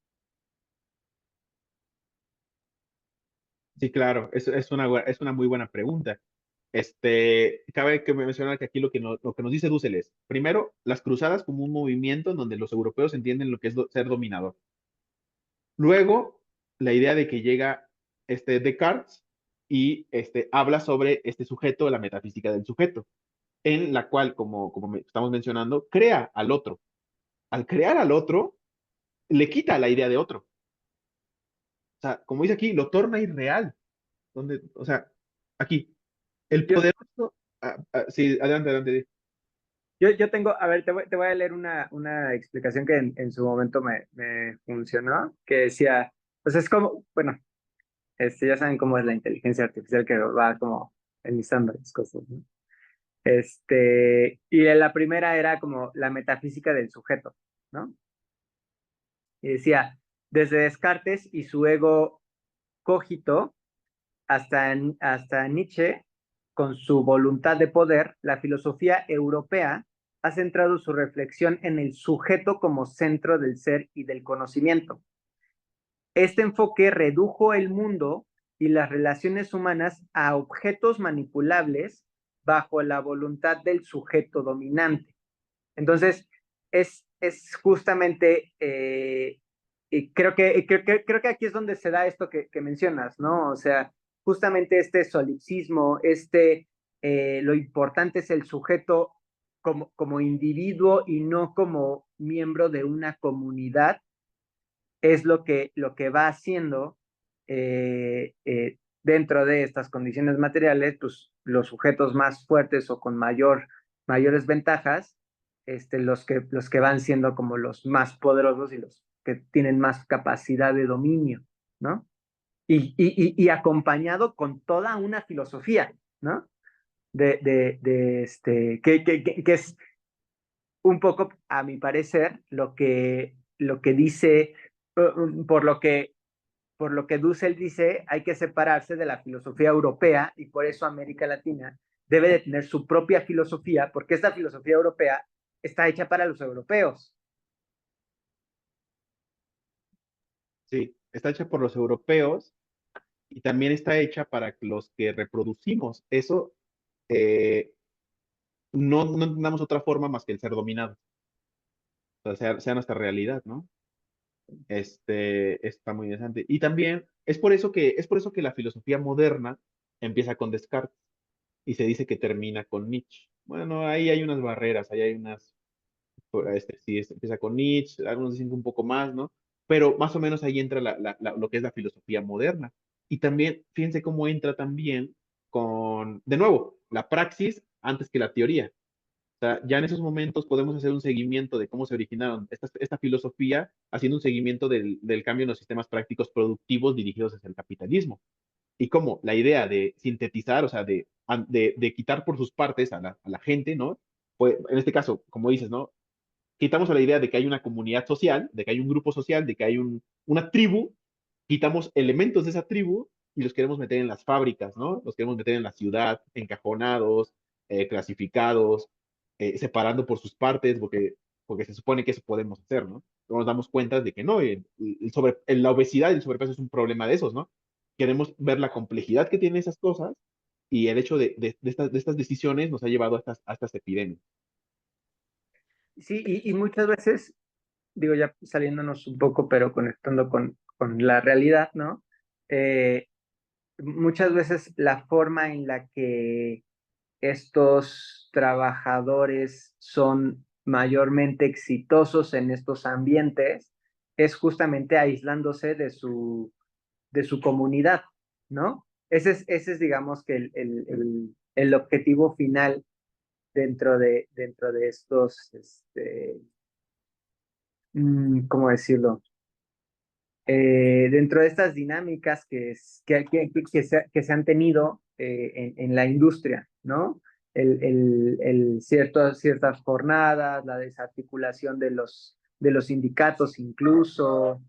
Sí, claro, es una muy buena pregunta. Cabe que mencionar que aquí lo que nos dice Dussel es, primero, las cruzadas como un movimiento en donde los europeos entienden lo que es ser dominador. Luego, la idea de que llega Descartes y habla sobre este sujeto, la metafísica del sujeto, en la cual, como estamos mencionando, crea al otro. Al crear al otro, le quita la idea de otro. O sea, como dice aquí, lo torna irreal. Donde, o sea, aquí, el Yo, poderoso. Sí, adelante, adelante. yo tengo, a ver, te voy a leer una explicación que en su momento me funcionó, que decía, pues es como, bueno, ya saben cómo es la inteligencia artificial que va como enlistando las cosas, ¿no? Y la primera era como la metafísica del sujeto, ¿no? Y decía, desde Descartes y su ego cogito hasta Nietzsche, con su voluntad de poder, la filosofía europea ha centrado su reflexión en el sujeto como centro del ser y del conocimiento. Este enfoque redujo el mundo y las relaciones humanas a objetos manipulables bajo la voluntad del sujeto dominante. Entonces, es justamente, y creo que aquí es donde se da esto que mencionas, ¿no? O sea, justamente este solipsismo, lo importante es el sujeto como individuo y no como miembro de una comunidad, es lo que va haciendo dentro de estas condiciones materiales, pues los sujetos más fuertes o con mayores ventajas, los que van siendo como los más poderosos y los que tienen más capacidad de dominio, ¿no? Y acompañado con toda una filosofía, ¿no? Que es un poco, a mi parecer, lo que dice, por lo que Dussel dice, hay que separarse de la filosofía europea y por eso América Latina debe de tener su propia filosofía, porque esta filosofía europea está hecha para los europeos. Sí, está hecha por los europeos y también está hecha para los que reproducimos. Eso eh, no entendamos otra forma más que el ser dominado. O sea nuestra realidad, ¿no? Está muy interesante. Y también es por eso que la filosofía moderna empieza con Descartes y se dice que termina con Nietzsche. Bueno, ahí hay unas barreras, ahí hay sí, empieza con Nietzsche, algunos dicen que un poco más, ¿no? Pero más o menos ahí entra lo que es la filosofía moderna. Y también, fíjense cómo entra también de nuevo, la praxis antes que la teoría. O sea, ya en esos momentos podemos hacer un seguimiento de cómo se originaron esta filosofía, haciendo un seguimiento del cambio en los sistemas prácticos productivos dirigidos hacia el capitalismo. Y cómo la idea de sintetizar, o sea, de quitar por sus partes a la gente, ¿no? Pues, en este caso, como dices, ¿no? Quitamos a la idea de que hay una comunidad social, de que hay un grupo social, de que hay una tribu, quitamos elementos de esa tribu y los queremos meter en las fábricas, ¿no? Los queremos meter en la ciudad, encajonados, clasificados, separando por sus partes, porque se supone que eso podemos hacer, ¿no? Pero nos damos cuenta de que no, la obesidad y el sobrepeso es un problema de esos, ¿no? Queremos ver la complejidad que tienen esas cosas y el hecho de estas decisiones nos ha llevado a estas epidemias. Sí, y muchas veces, digo ya saliéndonos un poco, pero conectando con la realidad, ¿no? Eh, Muchas veces la forma en la que estos trabajadores son mayormente exitosos en estos ambientes es justamente aislándose de su comunidad, ¿no? Ese es digamos, que el objetivo final dentro de estos, ¿cómo decirlo? Dentro de estas dinámicas que se han tenido en la industria, ¿no? Ciertas jornadas, la desarticulación de los sindicatos incluso,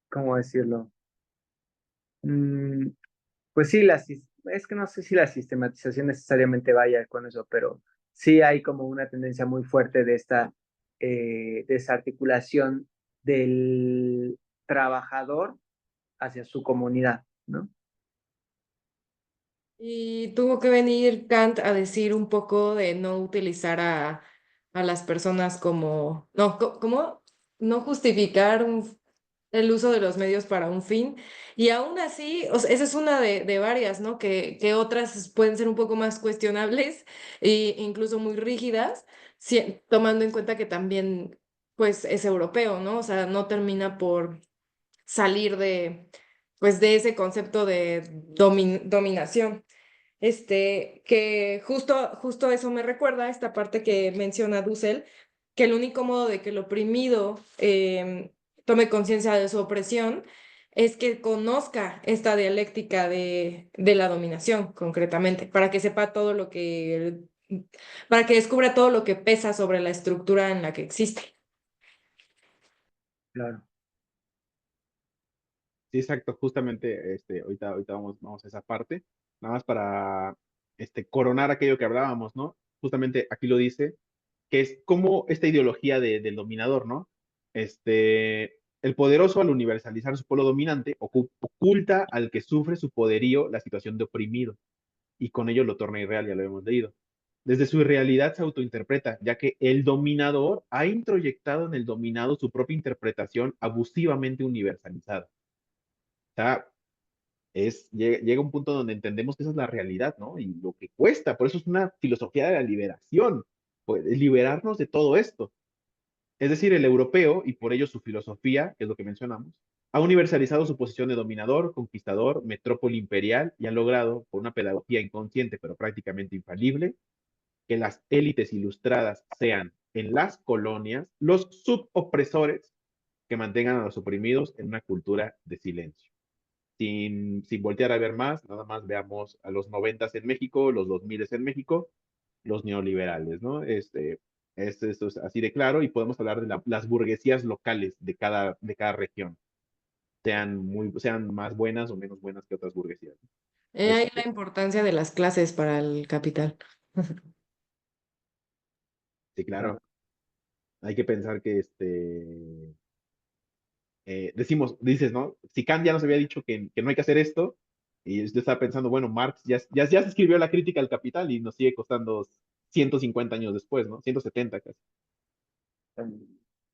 ¿cómo decirlo? Mm, pues sí, es que no sé si la sistematización necesariamente vaya con eso, pero sí hay como una tendencia muy fuerte de esta desarticulación del trabajador hacia su comunidad, ¿no? Y tuvo que venir Kant a decir un poco de no utilizar a las personas como, no, ¿cómo? no justificar el uso de los medios para un fin. Y aún así, o sea, esa es una de varias, ¿no? Que otras pueden ser un poco más cuestionables e incluso muy rígidas, tomando en cuenta que también, pues, es europeo, ¿no? O sea, no termina por salir pues, de ese concepto de dominación. Que justo eso me recuerda esta parte que menciona Dussel, que el único modo de que el oprimido tome conciencia de su opresión es que conozca esta dialéctica de la dominación, concretamente, para que sepa todo para que descubra todo lo que pesa sobre la estructura en la que existe. Claro. Sí, exacto, justamente ahorita vamos a esa parte, nada más para coronar aquello que hablábamos, ¿no? Justamente aquí lo dice, que es como esta ideología del dominador, ¿no? El poderoso al universalizar su polo dominante oculta al que sufre su poderío la situación de oprimido y con ello lo torna irreal, ya lo hemos leído. Desde su irrealidad se autointerpreta, ya que el dominador ha introyectado en el dominado su propia interpretación abusivamente universalizada. O sea, llega un punto donde entendemos que esa es la realidad, ¿no? Y lo que cuesta, por eso es una filosofía de la liberación, pues, liberarnos de todo esto. Es decir, el europeo, y por ello su filosofía, que es lo que mencionamos, ha universalizado su posición de dominador, conquistador, metrópoli imperial y ha logrado, por una pedagogía inconsciente pero prácticamente infalible, que las élites ilustradas sean en las colonias los subopresores que mantengan a los oprimidos en una cultura de silencio. Sin voltear a ver más, nada más veamos a los 90 en México, los 2000 en México, los neoliberales, ¿no? Esto es así de claro y podemos hablar de las burguesías locales de cada región, sean más buenas o menos buenas que otras burguesías. Hay la Este, importancia de las clases para el capital. sí, Claro. claro, hay que pensar que dices, ¿no? Si Kant ya nos había dicho que no hay que hacer esto, y yo estaba pensando, bueno, Marx ya se escribió la crítica al capital y nos sigue costando 150 años después, ¿no? 170 casi.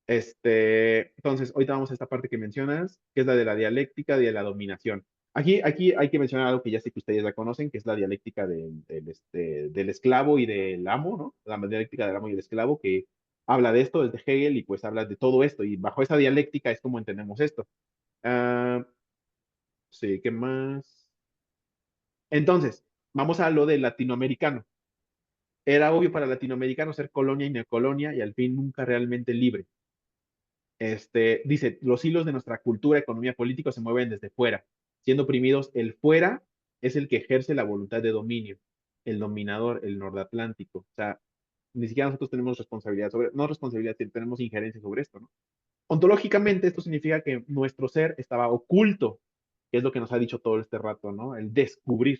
Entonces, ahorita vamos a esta parte que mencionas, que es la de la dialéctica de la dominación. Aquí hay que mencionar algo que ya sé que ustedes la conocen, que es la dialéctica del esclavo y del amo, ¿no? La dialéctica del amo y el esclavo, que habla de esto desde Hegel y pues habla de todo esto, y bajo esa dialéctica es como entendemos esto. Ah, sí, ¿qué más? Entonces, vamos a lo del latinoamericano. Era obvio para el latinoamericano ser colonia y neocolonia y al fin nunca realmente libre. Dice, los hilos de nuestra cultura, economía, política se mueven desde fuera. Siendo oprimidos, el fuera es el que ejerce la voluntad de dominio, el dominador, el nordatlántico. O sea, ni siquiera nosotros tenemos responsabilidad no responsabilidad, tenemos injerencia sobre esto, ¿no? Ontológicamente, esto significa que nuestro ser estaba oculto, que es lo que nos ha dicho todo este rato, ¿no? El descubrir,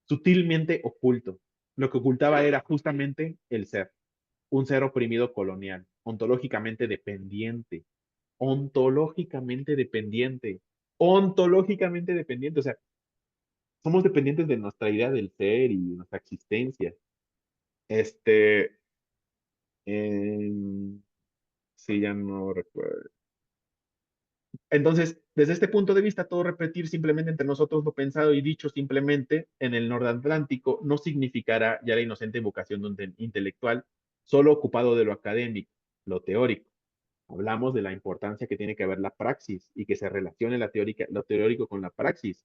sutilmente oculto. Lo que ocultaba era justamente el ser, un ser oprimido colonial, ontológicamente dependiente, ontológicamente dependiente, o sea, somos dependientes de nuestra idea del ser y de nuestra existencia. Este, em, sí, ya no recuerdo. Entonces, desde este punto de vista, todo repetir simplemente entre nosotros lo pensado y dicho simplemente en el nordatlántico no significará ya la inocente vocación de un intelectual solo ocupado de lo académico, lo teórico. Hablamos de la importancia que tiene que haber la praxis y que se relacione lo teórico con la praxis.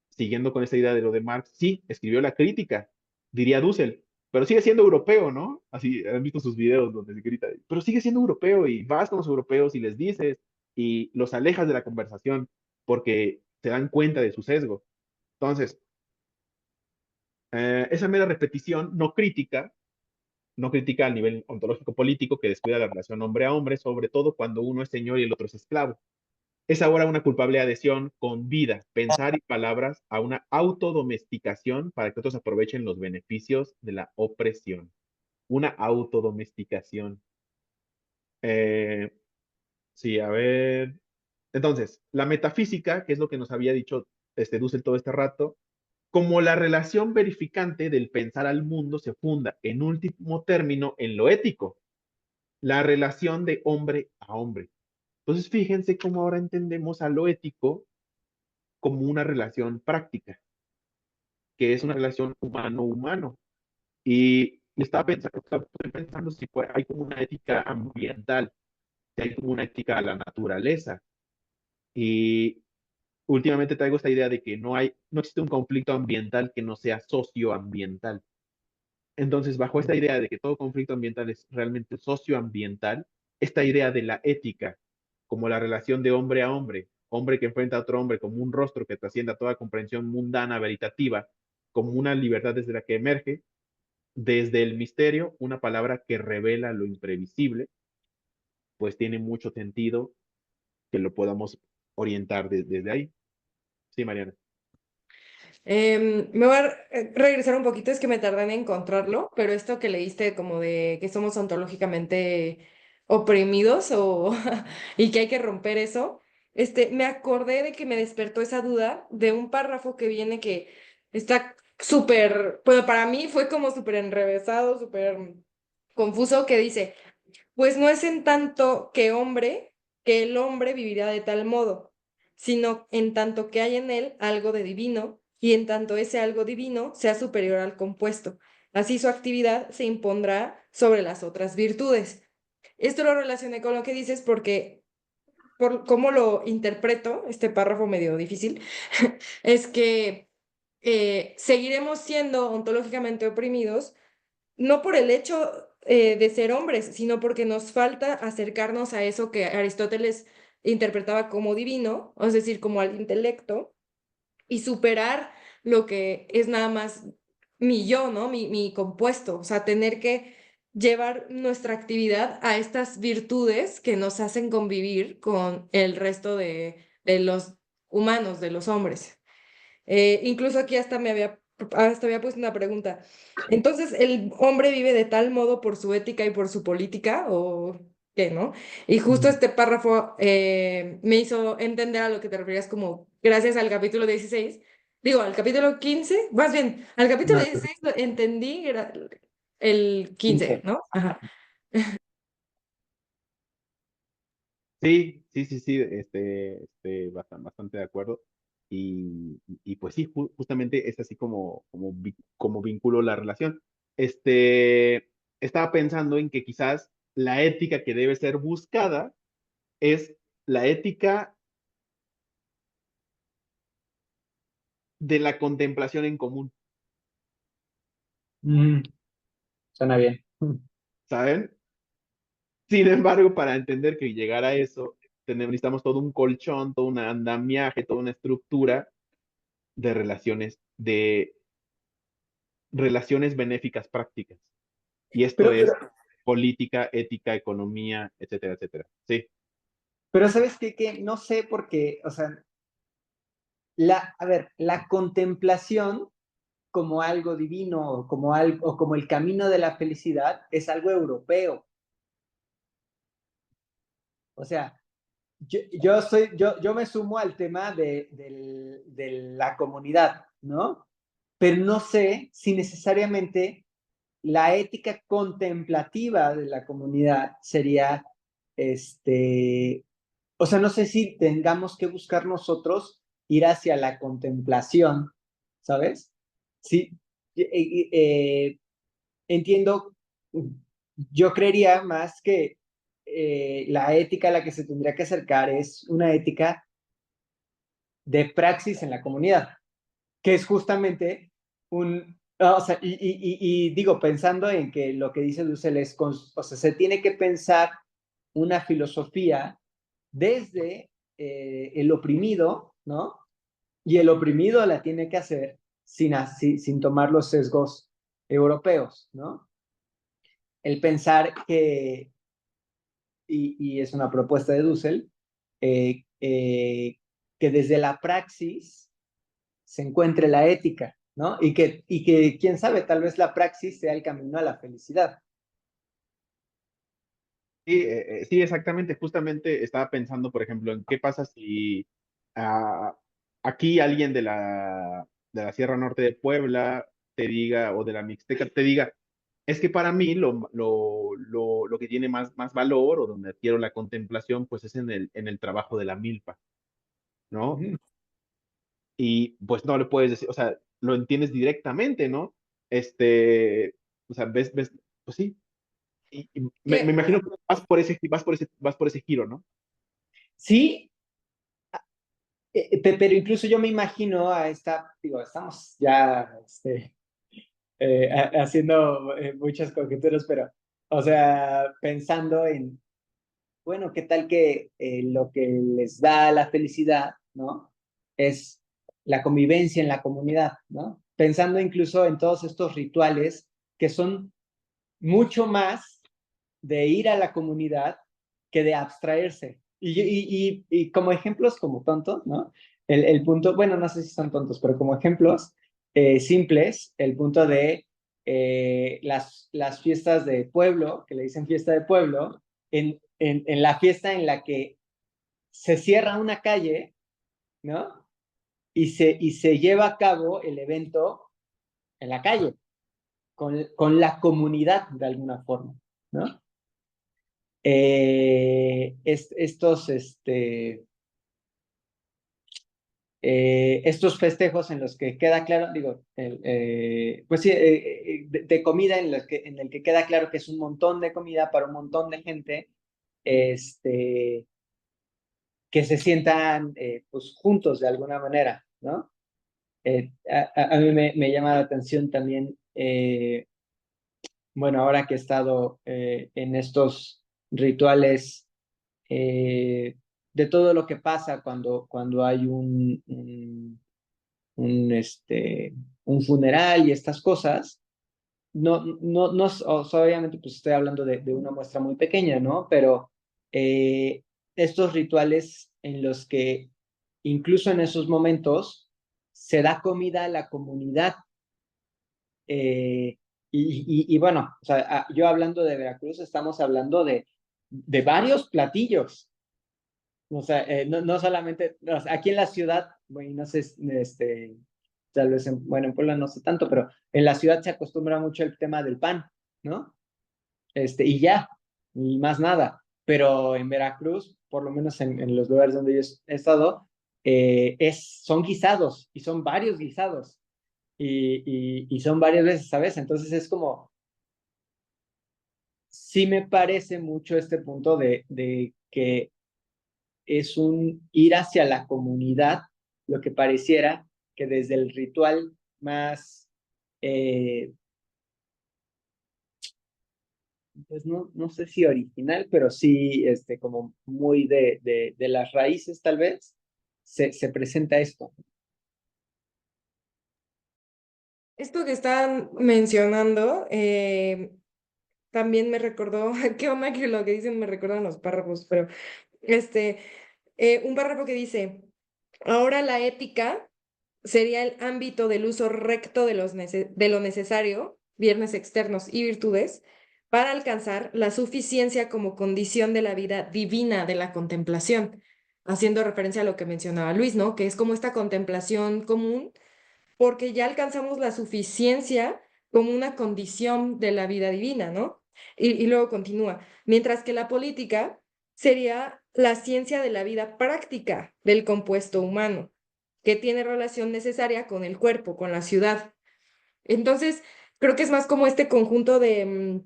Siguiendo con esta idea de lo de Marx, sí, escribió la crítica, diría Dussel, pero sigue siendo europeo, ¿no? Así, han visto sus videos donde se grita, pero sigue siendo europeo y vas con los europeos y les dices y los alejas de la conversación porque se dan cuenta de su sesgo. Entonces, esa mera repetición no critica al nivel ontológico político que descuida la relación hombre a hombre, sobre todo cuando uno es señor y el otro es esclavo. Es ahora una culpable adhesión con vida, pensar y palabras a una autodomesticación para que otros aprovechen los beneficios de la opresión. Una autodomesticación. Eh, sí, a ver. Entonces, la metafísica, que es lo que nos había dicho Dussel todo este rato, como la relación verificante del pensar al mundo se funda, en último término, en lo ético, la relación de hombre a a hombre. Entonces, fíjense cómo ahora entendemos a lo ético como una relación práctica, que es una relación humano-humano. Y estoy pensando si hay como una ética ambiental, si hay como una ética a la naturaleza. Y últimamente traigo esta idea de que no existe un conflicto ambiental que no sea socioambiental. Entonces, bajo esta idea de que todo conflicto ambiental es realmente socioambiental, esta idea de la ética, como la relación de hombre a hombre, hombre que enfrenta a otro hombre como un rostro que trascienda toda comprensión mundana, veritativa, como una libertad desde la que emerge, desde el misterio, una palabra que revela lo imprevisible, pues tiene mucho sentido que lo podamos orientar desde ahí. Sí, Mariana. Me voy a regresar un poquito, es que me tardé en encontrarlo, pero esto que leíste como de que somos ontológicamente oprimidos o y que hay que romper eso, me acordé de que me despertó esa duda de un párrafo que viene que está súper, bueno, para mí fue como súper enrevesado, súper confuso, que dice, pues no es en tanto que el hombre vivirá de tal modo, sino en tanto que hay en él algo de divino, y en tanto ese algo divino sea superior al compuesto. Así su actividad se impondrá sobre las otras virtudes. Esto lo relacioné con lo que dices porque, por cómo lo interpreto, este párrafo medio difícil, es que seguiremos siendo ontológicamente oprimidos no por el hecho de ser hombres, sino porque nos falta acercarnos a eso que Aristóteles interpretaba como divino, es decir, como al intelecto, y superar lo que es nada más mi yo, ¿no? Mi compuesto, o sea, tener que llevar nuestra actividad a estas virtudes que nos hacen convivir con el resto de los humanos, de los hombres. Incluso aquí hasta había puesto una pregunta. Entonces, ¿el hombre vive de tal modo por su ética y por su política o qué, no? Y justo este párrafo me hizo entender a lo que te referías como gracias al capítulo 16, digo, al capítulo 15, más bien, al capítulo No, 16 lo entendí el 15, 15. ¿no? Ajá. Sí, sí, sí, sí, bastante de acuerdo. Y pues sí, justamente es así como vinculo la relación. Estaba pensando en que quizás la ética que debe ser buscada es la ética de la contemplación en común, Mm, suena bien. ¿saben? Sin embargo, para entender que llegar a eso, necesitamos todo un colchón, todo un andamiaje, toda una estructura de relaciones benéficas prácticas. Y esto Pero, es política, ética, economía, etcétera, etcétera. Sí. pero ¿sabes qué? Que no sé por qué, o sea, a ver, la contemplación como algo divino o como el camino de la felicidad es algo europeo. O sea, yo me sumo al tema de la comunidad, ¿no? Pero no sé si necesariamente la ética contemplativa de la comunidad sería, o sea, no sé si tengamos que buscar nosotros ir hacia la contemplación, ¿sabes? Sí, entiendo, yo creería más que la ética a la que se tendría que acercar es una ética de praxis en la comunidad, que es justamente o sea, y digo, pensando en que lo que dice Dussel es, o sea, se tiene que pensar una filosofía desde el oprimido, ¿no? Y el oprimido la tiene que hacer sin tomar los sesgos europeos, ¿no? El pensar y es una propuesta de Dussel, eh, eh, que desde la praxis se encuentre la ética, ¿no? Y que, quién sabe, tal vez la praxis sea el camino a la felicidad. Sí, sí, exactamente. Justamente estaba pensando, por ejemplo, en qué pasa si ah, aquí alguien de la Sierra Norte de Puebla te diga, o de la Mixteca te diga, Es que para mí lo que tiene más valor o donde adquiero la contemplación, pues es en el trabajo de la milpa, ¿no? Ujú. Y pues no le puedes decir, o sea, lo entiendes directamente, ¿no? Este, o sea, pues sí. Y me Que, imagino que vas por ese giro, ¿no? Sí, pero incluso yo me imagino a esta, digo, estamos ya haciendo muchas conjeturas, pero, o sea, pensando en, bueno, ¿qué tal que lo que les da la felicidad, ¿no? Es la convivencia en la comunidad, ¿no? Pensando incluso en todos estos rituales que son mucho más de ir a la comunidad que de abstraerse. Y como ejemplos, como tontos, ¿no? El punto, bueno, no sé si son tontos, pero como ejemplos simples, el punto de las fiestas de pueblo, que le dicen fiesta de pueblo, en la fiesta en la que se cierra una calle, ¿no? Y se lleva a cabo el evento en la calle, con la comunidad de alguna forma, ¿no? Estos, estos festejos en los que queda claro, digo, pues sí, de comida en el que queda claro que es un montón de comida para un montón de gente, este, que se sientan pues juntos de alguna manera, ¿no? A mí me llama la atención también, bueno, ahora que he estado en estos rituales de todo lo que pasa cuando hay un, este, un funeral y estas cosas. No, o sea, obviamente pues estoy hablando de una muestra muy pequeña, ¿no? Pero estos rituales en los que incluso en esos momentos se da comida a la comunidad. eh, y bueno, o sea, yo hablando de Veracruz, estamos hablando de varios platillos. O sea, no solamente, o sea, aquí en la ciudad, bueno, no sé, tal vez, bueno, en Puebla no sé tanto, pero en la ciudad se acostumbra mucho el tema del pan, ¿no? Y ya, y más nada. Pero en Veracruz, por lo menos en los lugares donde yo he estado, son guisados, y son varios guisados, y son varias veces, ¿sabes? Entonces es como, sí me parece mucho este punto de que es un ir hacia la comunidad, lo que pareciera que desde el ritual más, eh, pues no sé si original, pero sí como muy de las raíces tal vez, se presenta esto. esto que están mencionando también me recordó, qué onda que lo que dicen me recuerdan los párrafos, pero este, un párrafo que dice, ahora la ética sería el ámbito del uso recto de lo necesario, bienes externos y virtudes, para alcanzar la suficiencia como condición de la vida divina de la contemplación, haciendo referencia a lo que mencionaba Luis, ¿no? Que es como esta contemplación común, porque ya alcanzamos la suficiencia como una condición de la vida divina, ¿no? Y luego continúa, mientras que la política sería la ciencia de la vida práctica del compuesto humano, que tiene relación necesaria con el cuerpo, con la ciudad. Entonces, creo que es más como este conjunto de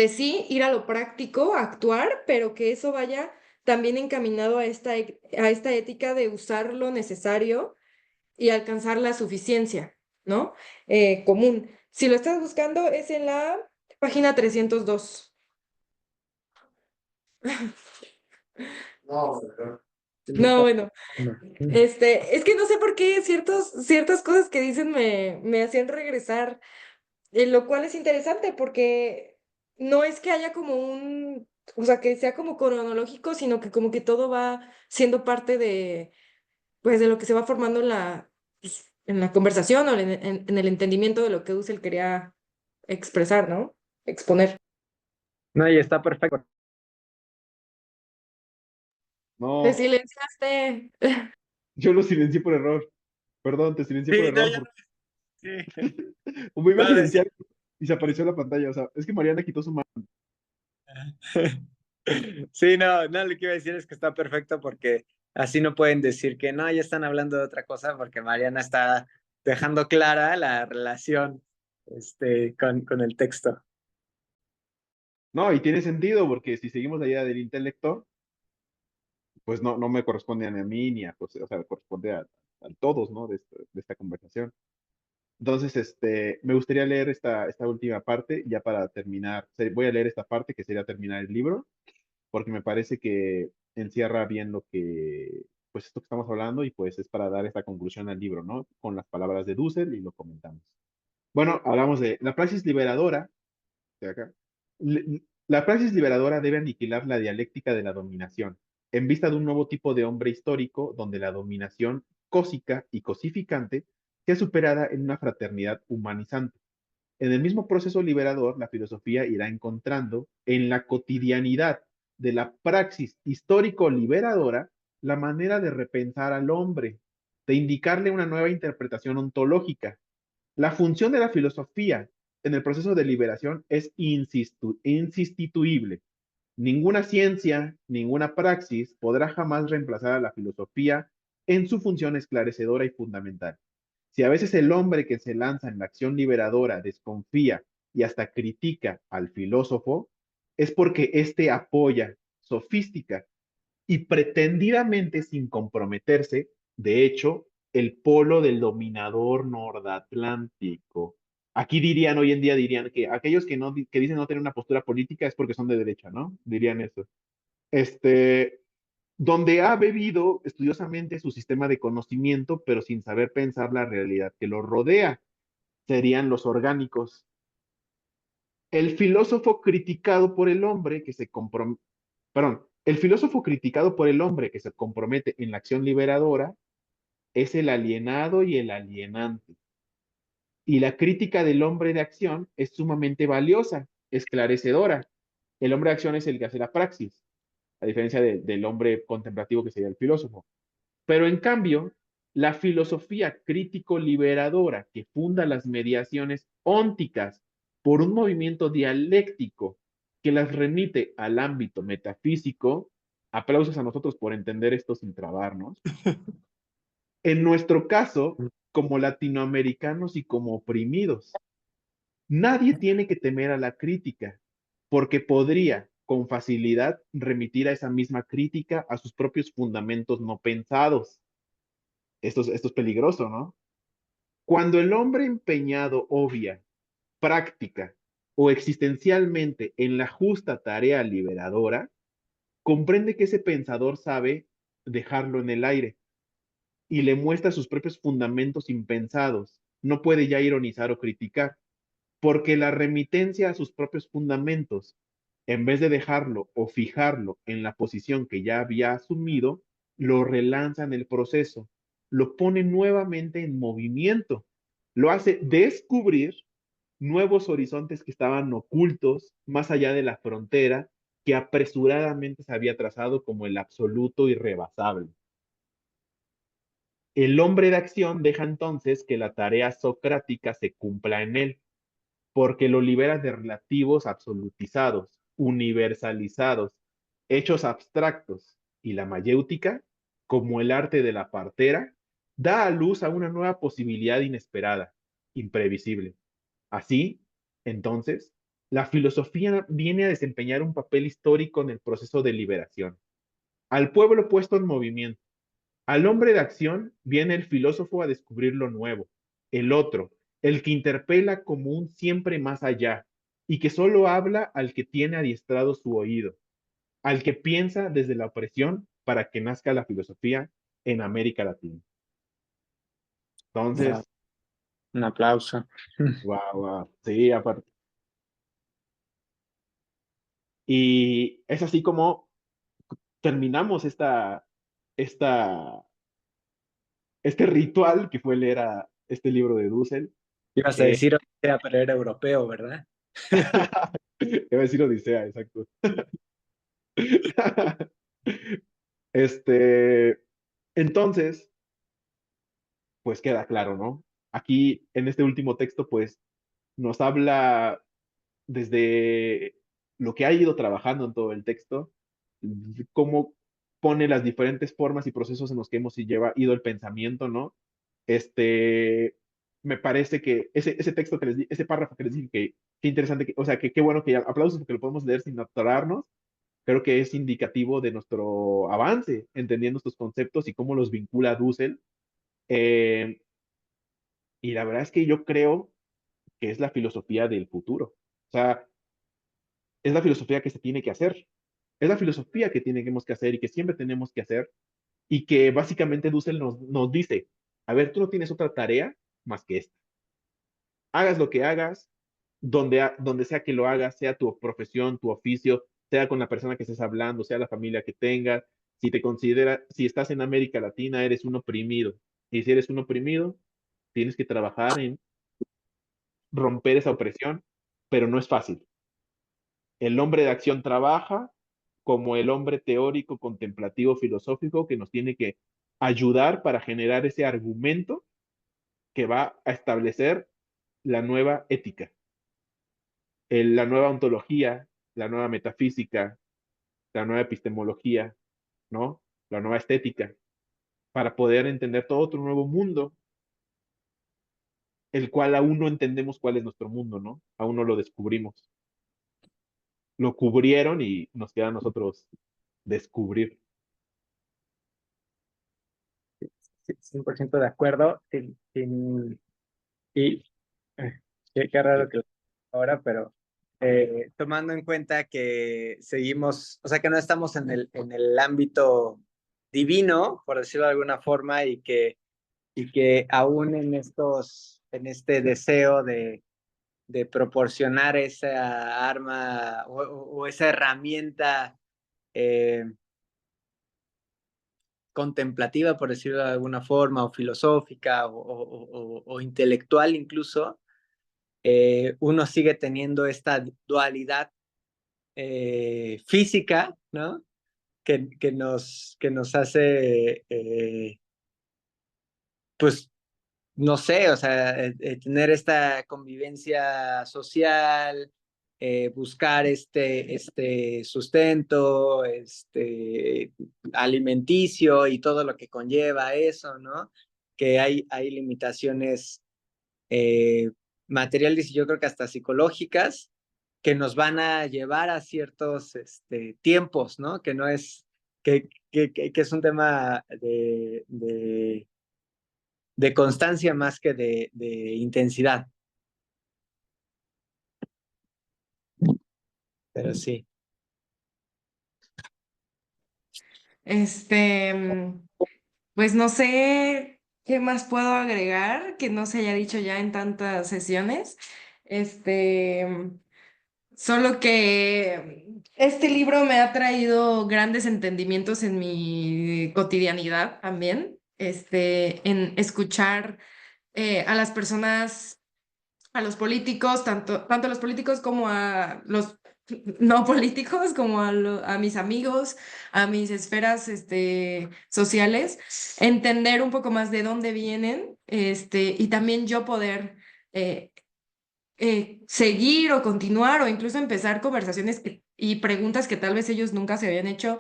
sí, ir a lo práctico, actuar, pero que eso vaya también encaminado a esta ética de usar lo necesario y alcanzar la suficiencia, ¿no? Común. Si lo estás buscando, es en la página 302. No, No, bueno, no. es que no sé por qué ciertas cosas que dicen me hacían regresar, lo cual es interesante porque no es que haya como o sea, que sea como cronológico, sino que como que todo va siendo parte pues, de lo que se va formando en la conversación o en el entendimiento de lo que Dussel quería expresar, ¿no? Exponer. No, y está perfecto. Te No, silenciaste. yo lo silencié por error. Perdón, te silencié por Sí, no, error. yo, sí. Me iba a Va a decir, silenciar. y se apareció en la pantalla. O sea, es que Mariana quitó su mano. Sí, no, no, lo que iba a decir es que está perfecto porque así no pueden decir que no, ya están hablando de otra cosa porque Mariana está dejando clara la relación con el texto. No, y tiene sentido, porque si seguimos la idea del intelecto, pues no me corresponde ni a mí ni a José, o sea, corresponde a todos, ¿no? De esta conversación. Entonces, me gustaría leer esta última parte, ya para terminar. Voy a leer esta parte que sería terminar el libro, porque me parece que encierra bien lo que, pues esto que estamos hablando, y pues es para dar esta conclusión al libro, ¿no? Con las palabras de Dussel y lo comentamos. Bueno, hablamos de la praxis liberadora, de acá. La praxis liberadora debe aniquilar la dialéctica de la dominación, en vista de un nuevo tipo de hombre histórico donde la dominación cósica y cosificante sea superada en una fraternidad humanizante. En el mismo proceso liberador, la filosofía irá encontrando en la cotidianidad de la praxis histórico-liberadora la manera de repensar al hombre, de indicarle una nueva interpretación ontológica. La función de la filosofía en el proceso de liberación es insustituible. Ninguna ciencia, ninguna praxis podrá jamás reemplazar a la filosofía en su función esclarecedora y fundamental. Si a veces el hombre que se lanza en la acción liberadora desconfía y hasta critica al filósofo, es porque éste apoya, sofística y pretendidamente sin comprometerse, de hecho, el polo del dominador nordatlántico. Aquí dirían, hoy en día dirían que aquellos que dicen no tener una postura política es porque son de derecha, ¿no? Dirían eso. Este, donde ha bebido estudiosamente su sistema de conocimiento, pero sin saber pensar la realidad que lo rodea, serían los orgánicos. El filósofo criticado por el hombre que se compromete, perdón, el filósofo criticado por el hombre que se compromete en la acción liberadora es el alienado y el alienante. Y la crítica del hombre de acción es sumamente valiosa, esclarecedora. El hombre de acción es el que hace la praxis, a diferencia del hombre contemplativo que sería el filósofo. Pero en cambio, la filosofía crítico-liberadora que funda las mediaciones ónticas por un movimiento dialéctico que las remite al ámbito metafísico, aplausos a nosotros por entender esto sin trabarnos. En nuestro caso, como latinoamericanos y como oprimidos, nadie tiene que temer a la crítica, porque podría con facilidad remitir a esa misma crítica a sus propios fundamentos no pensados. Esto es peligroso, ¿no? Cuando el hombre empeñado obvia, práctica o existencialmente en la justa tarea liberadora, comprende que ese pensador sabe dejarlo en el aire y le muestra sus propios fundamentos impensados. No puede ya ironizar o criticar, porque la remitencia a sus propios fundamentos, en vez de dejarlo o fijarlo en la posición que ya había asumido, lo relanza en el proceso, lo pone nuevamente en movimiento, lo hace descubrir nuevos horizontes que estaban ocultos más allá de la frontera que apresuradamente se había trazado como el absoluto irrebasable. El hombre de acción deja entonces que la tarea socrática se cumpla en él, porque lo libera de relativos absolutizados, universalizados, hechos abstractos, y la mayéutica, como el arte de la partera, da a luz a una nueva posibilidad inesperada, imprevisible. Así, entonces, la filosofía viene a desempeñar un papel histórico en el proceso de liberación. Al pueblo puesto en movimiento, al hombre de acción viene el filósofo a descubrir lo nuevo, el otro, el que interpela como un siempre más allá y que solo habla al que tiene adiestrado su oído, al que piensa desde la opresión para que nazca la filosofía en América Latina. Bravo. Entonces, Un aplauso. wow, sí, aparte. Y es así como terminamos esta, este ritual que fue leer a este libro de Dussel. Ibas a decir Odisea, pero era europeo, ¿verdad? Iba a decir Odisea, exacto. Entonces, pues queda claro, ¿no? Aquí en este último texto, pues nos habla desde lo que ha ido trabajando en todo el texto, cómo pone las diferentes formas y procesos en los que hemos ido el pensamiento, ¿no? Me parece que ese texto ese párrafo que les dije que qué interesante, o sea, que qué bueno que aplausos porque lo podemos leer sin atorarnos, creo que es indicativo de nuestro avance, entendiendo estos conceptos y cómo los vincula Dussel. Eh, y la verdad es que yo creo que es la filosofía del futuro. O sea, es la filosofía que se tiene que hacer. Es la filosofía que tenemos que hacer y que siempre tenemos que hacer y que básicamente Dussel nos dice, a ver, tú no tienes otra tarea más que esta. Hagas lo que hagas, donde sea que lo hagas, sea tu profesión, tu oficio, sea con la persona que estés hablando, sea la familia que tengas, si estás en América Latina, eres un oprimido. Y si eres un oprimido, tienes que trabajar en romper esa opresión, pero no es fácil. El hombre de acción trabaja como el hombre teórico, contemplativo, filosófico, que nos tiene que ayudar para generar ese argumento que va a establecer la nueva ética, la nueva ontología, la nueva metafísica, la nueva epistemología, ¿no? La nueva estética, para poder entender todo otro nuevo mundo, el cual aún no entendemos cuál es nuestro mundo, ¿no? Aún no lo descubrimos. Lo cubrieron y nos queda a nosotros descubrir. Sí, 100% de acuerdo. Y qué raro que ahora, pero tomando en cuenta que seguimos, o sea, que no estamos en el ámbito divino, por decirlo de alguna forma, y que aún en este deseo de proporcionar esa arma o esa herramienta eh, contemplativa, por decirlo de alguna forma, o filosófica o intelectual incluso, uno sigue teniendo esta dualidad física, ¿no? Que nos hace, pues, no sé, o sea, tener esta convivencia social, buscar este sustento, alimenticio y todo lo que conlleva eso, ¿no? Que hay limitaciones eh, materiales y yo creo que hasta psicológicas que nos van a llevar a ciertos tiempos, ¿no? Que no es, que es un tema de constancia más que de intensidad, pero sí. Este, pues no sé qué más puedo agregar que no se haya dicho ya en tantas sesiones. Este, solo que este libro me ha traído grandes entendimientos en mi cotidianidad también. En escuchar a las personas, a los políticos, tanto a los políticos como a los no políticos, como a mis amigos, a mis esferas sociales, entender un poco más de dónde vienen, y también yo poder eh, seguir o continuar o incluso empezar conversaciones y preguntas que tal vez ellos nunca se habían hecho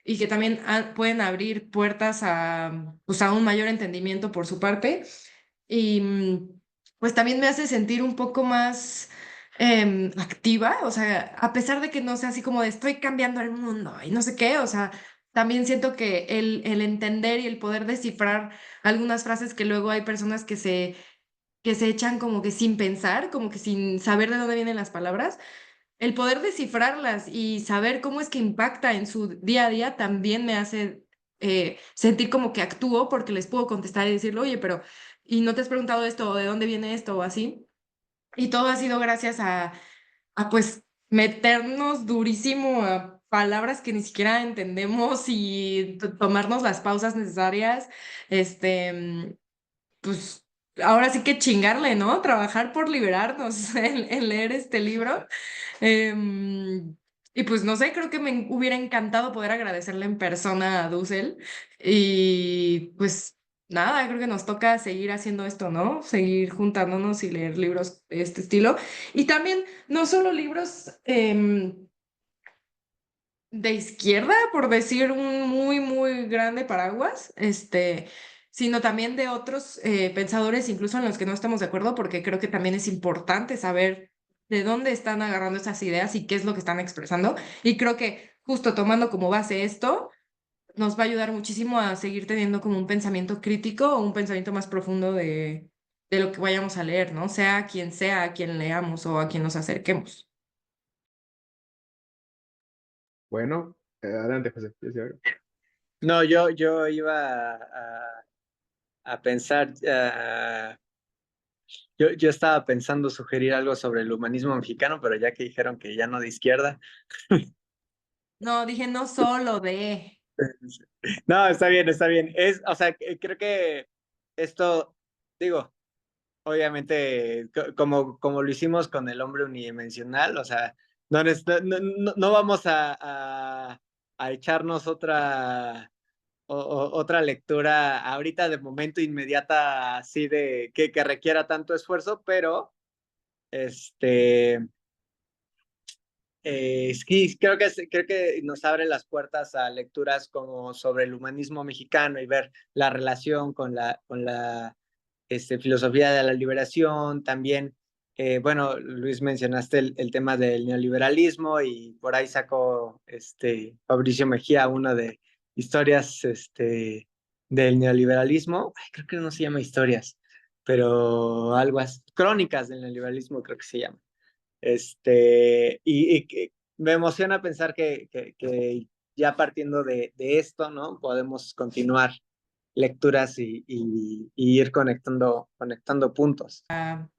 y que también pueden abrir puertas a, pues, a un mayor entendimiento por su parte. Y pues también me hace sentir un poco más activa, o sea, a pesar de que no sea así como de estoy cambiando el mundo y no sé qué, o sea, también siento que el entender y el poder descifrar algunas frases que luego hay personas que se echan como que sin pensar, como que sin saber de dónde vienen las palabras, el poder descifrarlas y saber cómo es que impacta en su día a día también me hace sentir como que actúo porque les puedo contestar y decirle, oye, pero, ¿y no te has preguntado esto o de dónde viene esto o así? Y todo ha sido gracias a pues meternos durísimo a palabras que ni siquiera entendemos y tomarnos las pausas necesarias, pues ahora sí que chingarle, ¿no? Trabajar por liberarnos en leer este libro. Em, y pues no sé, creo que me hubiera encantado poder agradecerle en persona a Dussel. Y pues nada, creo que nos toca seguir haciendo esto, ¿no? Seguir juntándonos y leer libros de este estilo. Y también, no solo libros de izquierda, por decir un muy, muy grande paraguas, sino también de otros pensadores, incluso en los que no estamos de acuerdo, porque creo que también es importante saber de dónde están agarrando esas ideas y qué es lo que están expresando. Y creo que justo tomando como base esto, nos va a ayudar muchísimo a seguir teniendo como un pensamiento crítico o un pensamiento más profundo de lo que vayamos a leer, ¿no? Sea a quien leamos o a quien nos acerquemos. Bueno, adelante, José. ¿Quieres decir algo? No, yo iba a pensar, yo estaba pensando sugerir algo sobre el humanismo mexicano, pero ya que dijeron que ya no de izquierda. No, dije no solo de... No, está bien, está bien. O sea, creo que esto, digo, obviamente, como lo hicimos con el hombre unidimensional, o sea, no vamos a echarnos otra lectura ahorita de momento inmediata, así de que requiera tanto esfuerzo, pero este sí, creo que nos abre las puertas a lecturas como sobre el humanismo mexicano y ver la relación con la filosofía de la liberación. También, bueno, Luis, mencionaste el tema del neoliberalismo y por ahí sacó Fabricio Mejía una de historias del neoliberalismo. Ay, creo que no se llama historias, pero algo así, crónicas del neoliberalismo creo que se llama. Y que me emociona pensar que ya partiendo de esto, ¿no? Podemos continuar lecturas y ir conectando puntos.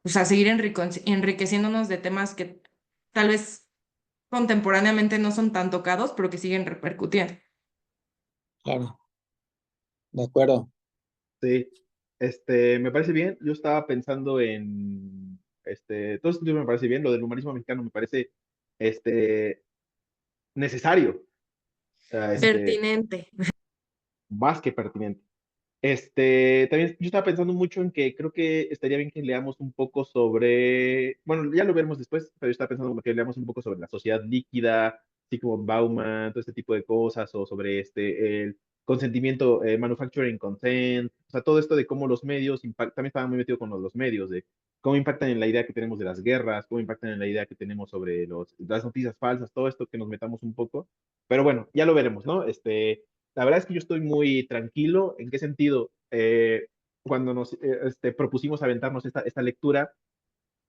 Pues a seguir enriqueciéndonos de temas que tal vez contemporáneamente no son tan tocados, pero que siguen repercutiendo. Claro, de acuerdo. Sí, me parece bien. Yo estaba pensando en, todo este libro me parece bien. Lo del humanismo mexicano me parece, este, necesario, Pertinente. más que pertinente. También yo estaba pensando mucho en que creo que estaría bien que leamos un poco sobre, bueno, ya lo veremos después, pero yo estaba pensando como que leamos un poco sobre la sociedad líquida, así como Bauman, todo este tipo de cosas, o sobre el consentimiento, manufacturing consent, o sea, todo esto de cómo los medios impactan, también estaba muy metido con los medios, de cómo impactan en la idea que tenemos de las guerras, cómo impactan en la idea que tenemos sobre las noticias falsas, todo esto que nos metamos un poco, pero bueno, ya lo veremos, ¿no? La verdad es que yo estoy muy tranquilo. ¿En qué sentido? Cuando nos propusimos aventarnos esta lectura,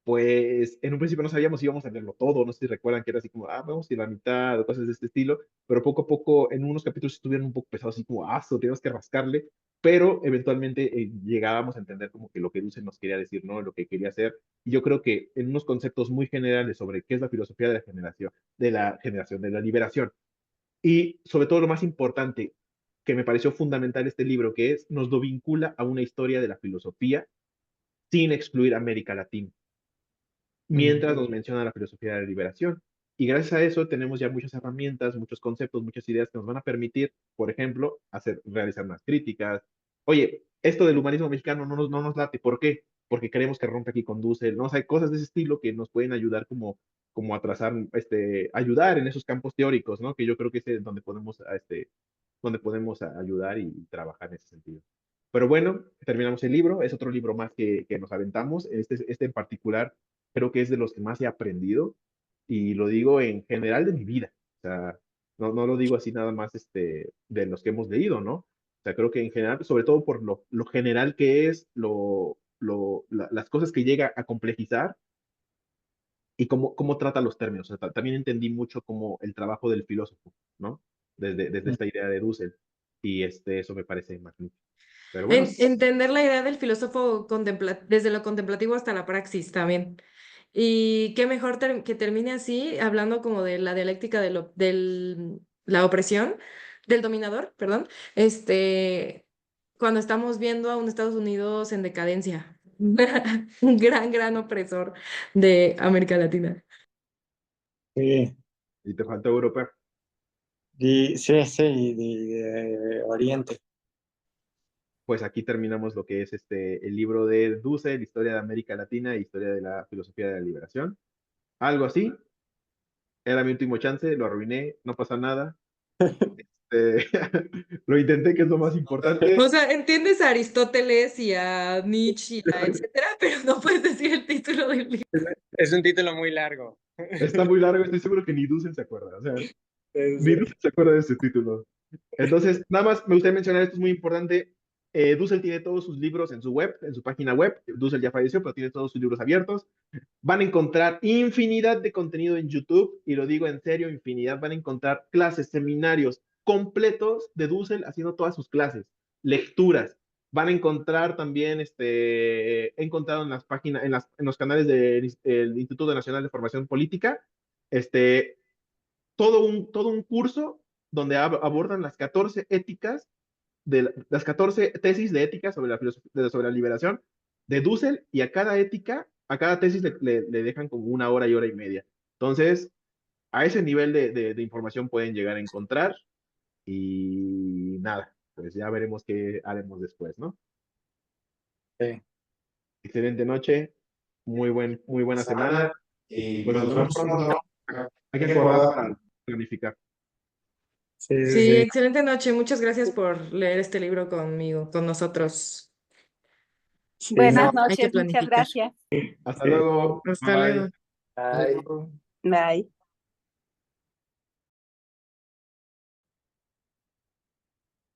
pues en un principio no sabíamos si íbamos a leerlo todo, no sé si recuerdan que era así como, vamos a ir a la mitad o cosas de este estilo, pero poco a poco en unos capítulos estuvieron un poco pesados, así como, tenemos que rascarle, pero eventualmente llegábamos a entender como que lo que Dulce nos quería decir, ¿no? Lo que quería hacer. Y yo creo que en unos conceptos muy generales sobre qué es la filosofía de la liberación, y sobre todo lo más importante que me pareció fundamental este libro, que es, nos lo vincula a una historia de la filosofía sin excluir América Latina, mientras nos menciona la filosofía de la liberación. Y gracias a eso tenemos ya muchas herramientas, muchos conceptos, muchas ideas que nos van a permitir, por ejemplo, realizar más críticas. Oye, esto del humanismo mexicano no nos late. ¿Por qué? Porque creemos que rompe aquí conduce, ¿no? O sea, hay cosas de ese estilo que nos pueden ayudar como a trazar, ayudar en esos campos teóricos, ¿no? Que yo creo que es donde podemos ayudar y trabajar en ese sentido. Pero bueno, terminamos el libro, es otro libro más que nos aventamos. Este en particular creo que es de los que más he aprendido y lo digo en general de mi vida. O sea, no lo digo así nada más de los que hemos leído, ¿no? O sea, creo que en general, sobre todo por lo general que es, las cosas que llega a complejizar y cómo trata los términos. O sea, también entendí mucho como el trabajo del filósofo, ¿no? Desde esta idea de Dussel. Y eso me parece magnífico. Pero bueno, Entender la idea del filósofo desde lo contemplativo hasta la praxis también. Y qué mejor que termine así, hablando como de la dialéctica la opresión, del dominador, perdón, cuando estamos viendo a un Estados Unidos en decadencia, un gran opresor de América Latina. Sí, y te falta Europa. sí, sí, de Oriente. pues aquí terminamos lo que es el libro de Dussel, Historia de América Latina e Historia de la Filosofía de la Liberación. Algo así. Era mi último chance, lo arruiné, no pasa nada. Lo intenté, que es lo más importante. O sea, entiendes a Aristóteles y a Nietzsche y a etcétera, pero no puedes decir el título del libro. Es un título muy largo. Está muy largo, estoy seguro que ni Dussel se acuerda. O sea, Sí, ni Dussel se acuerda de este título. Entonces, nada más me gustaría mencionar, esto es muy importante. Dussel tiene todos sus libros en su web, en su página web. Dussel ya falleció, pero tiene todos sus libros abiertos. Van a encontrar infinidad de contenido en YouTube, y lo digo en serio, infinidad. Van a encontrar clases, seminarios completos de Dussel haciendo todas sus clases, lecturas. Van a encontrar también, he encontrado en las páginas, en los canales del Instituto Nacional de Formación Política, todo un curso donde abordan las 14 éticas, las 14 tesis de ética sobre la filosofía, sobre la liberación de Dussel, y a cada ética, a cada tesis le dejan como 1 hora y hora y media. Entonces, a ese nivel de información pueden llegar a encontrar, y nada, pues ya veremos qué haremos después, ¿no? sí. Excelente noche, muy buena semana, y pues nos vemos pronto. Hay que acordar para planificar. Sí, sí, Sí, sí. excelente noche. Muchas gracias por leer este libro conmigo, con nosotros. Sí, Buenas no. Hay que noches, muchas planificar. gracias. Hasta luego. Hasta Bye. luego. Ay. Bye.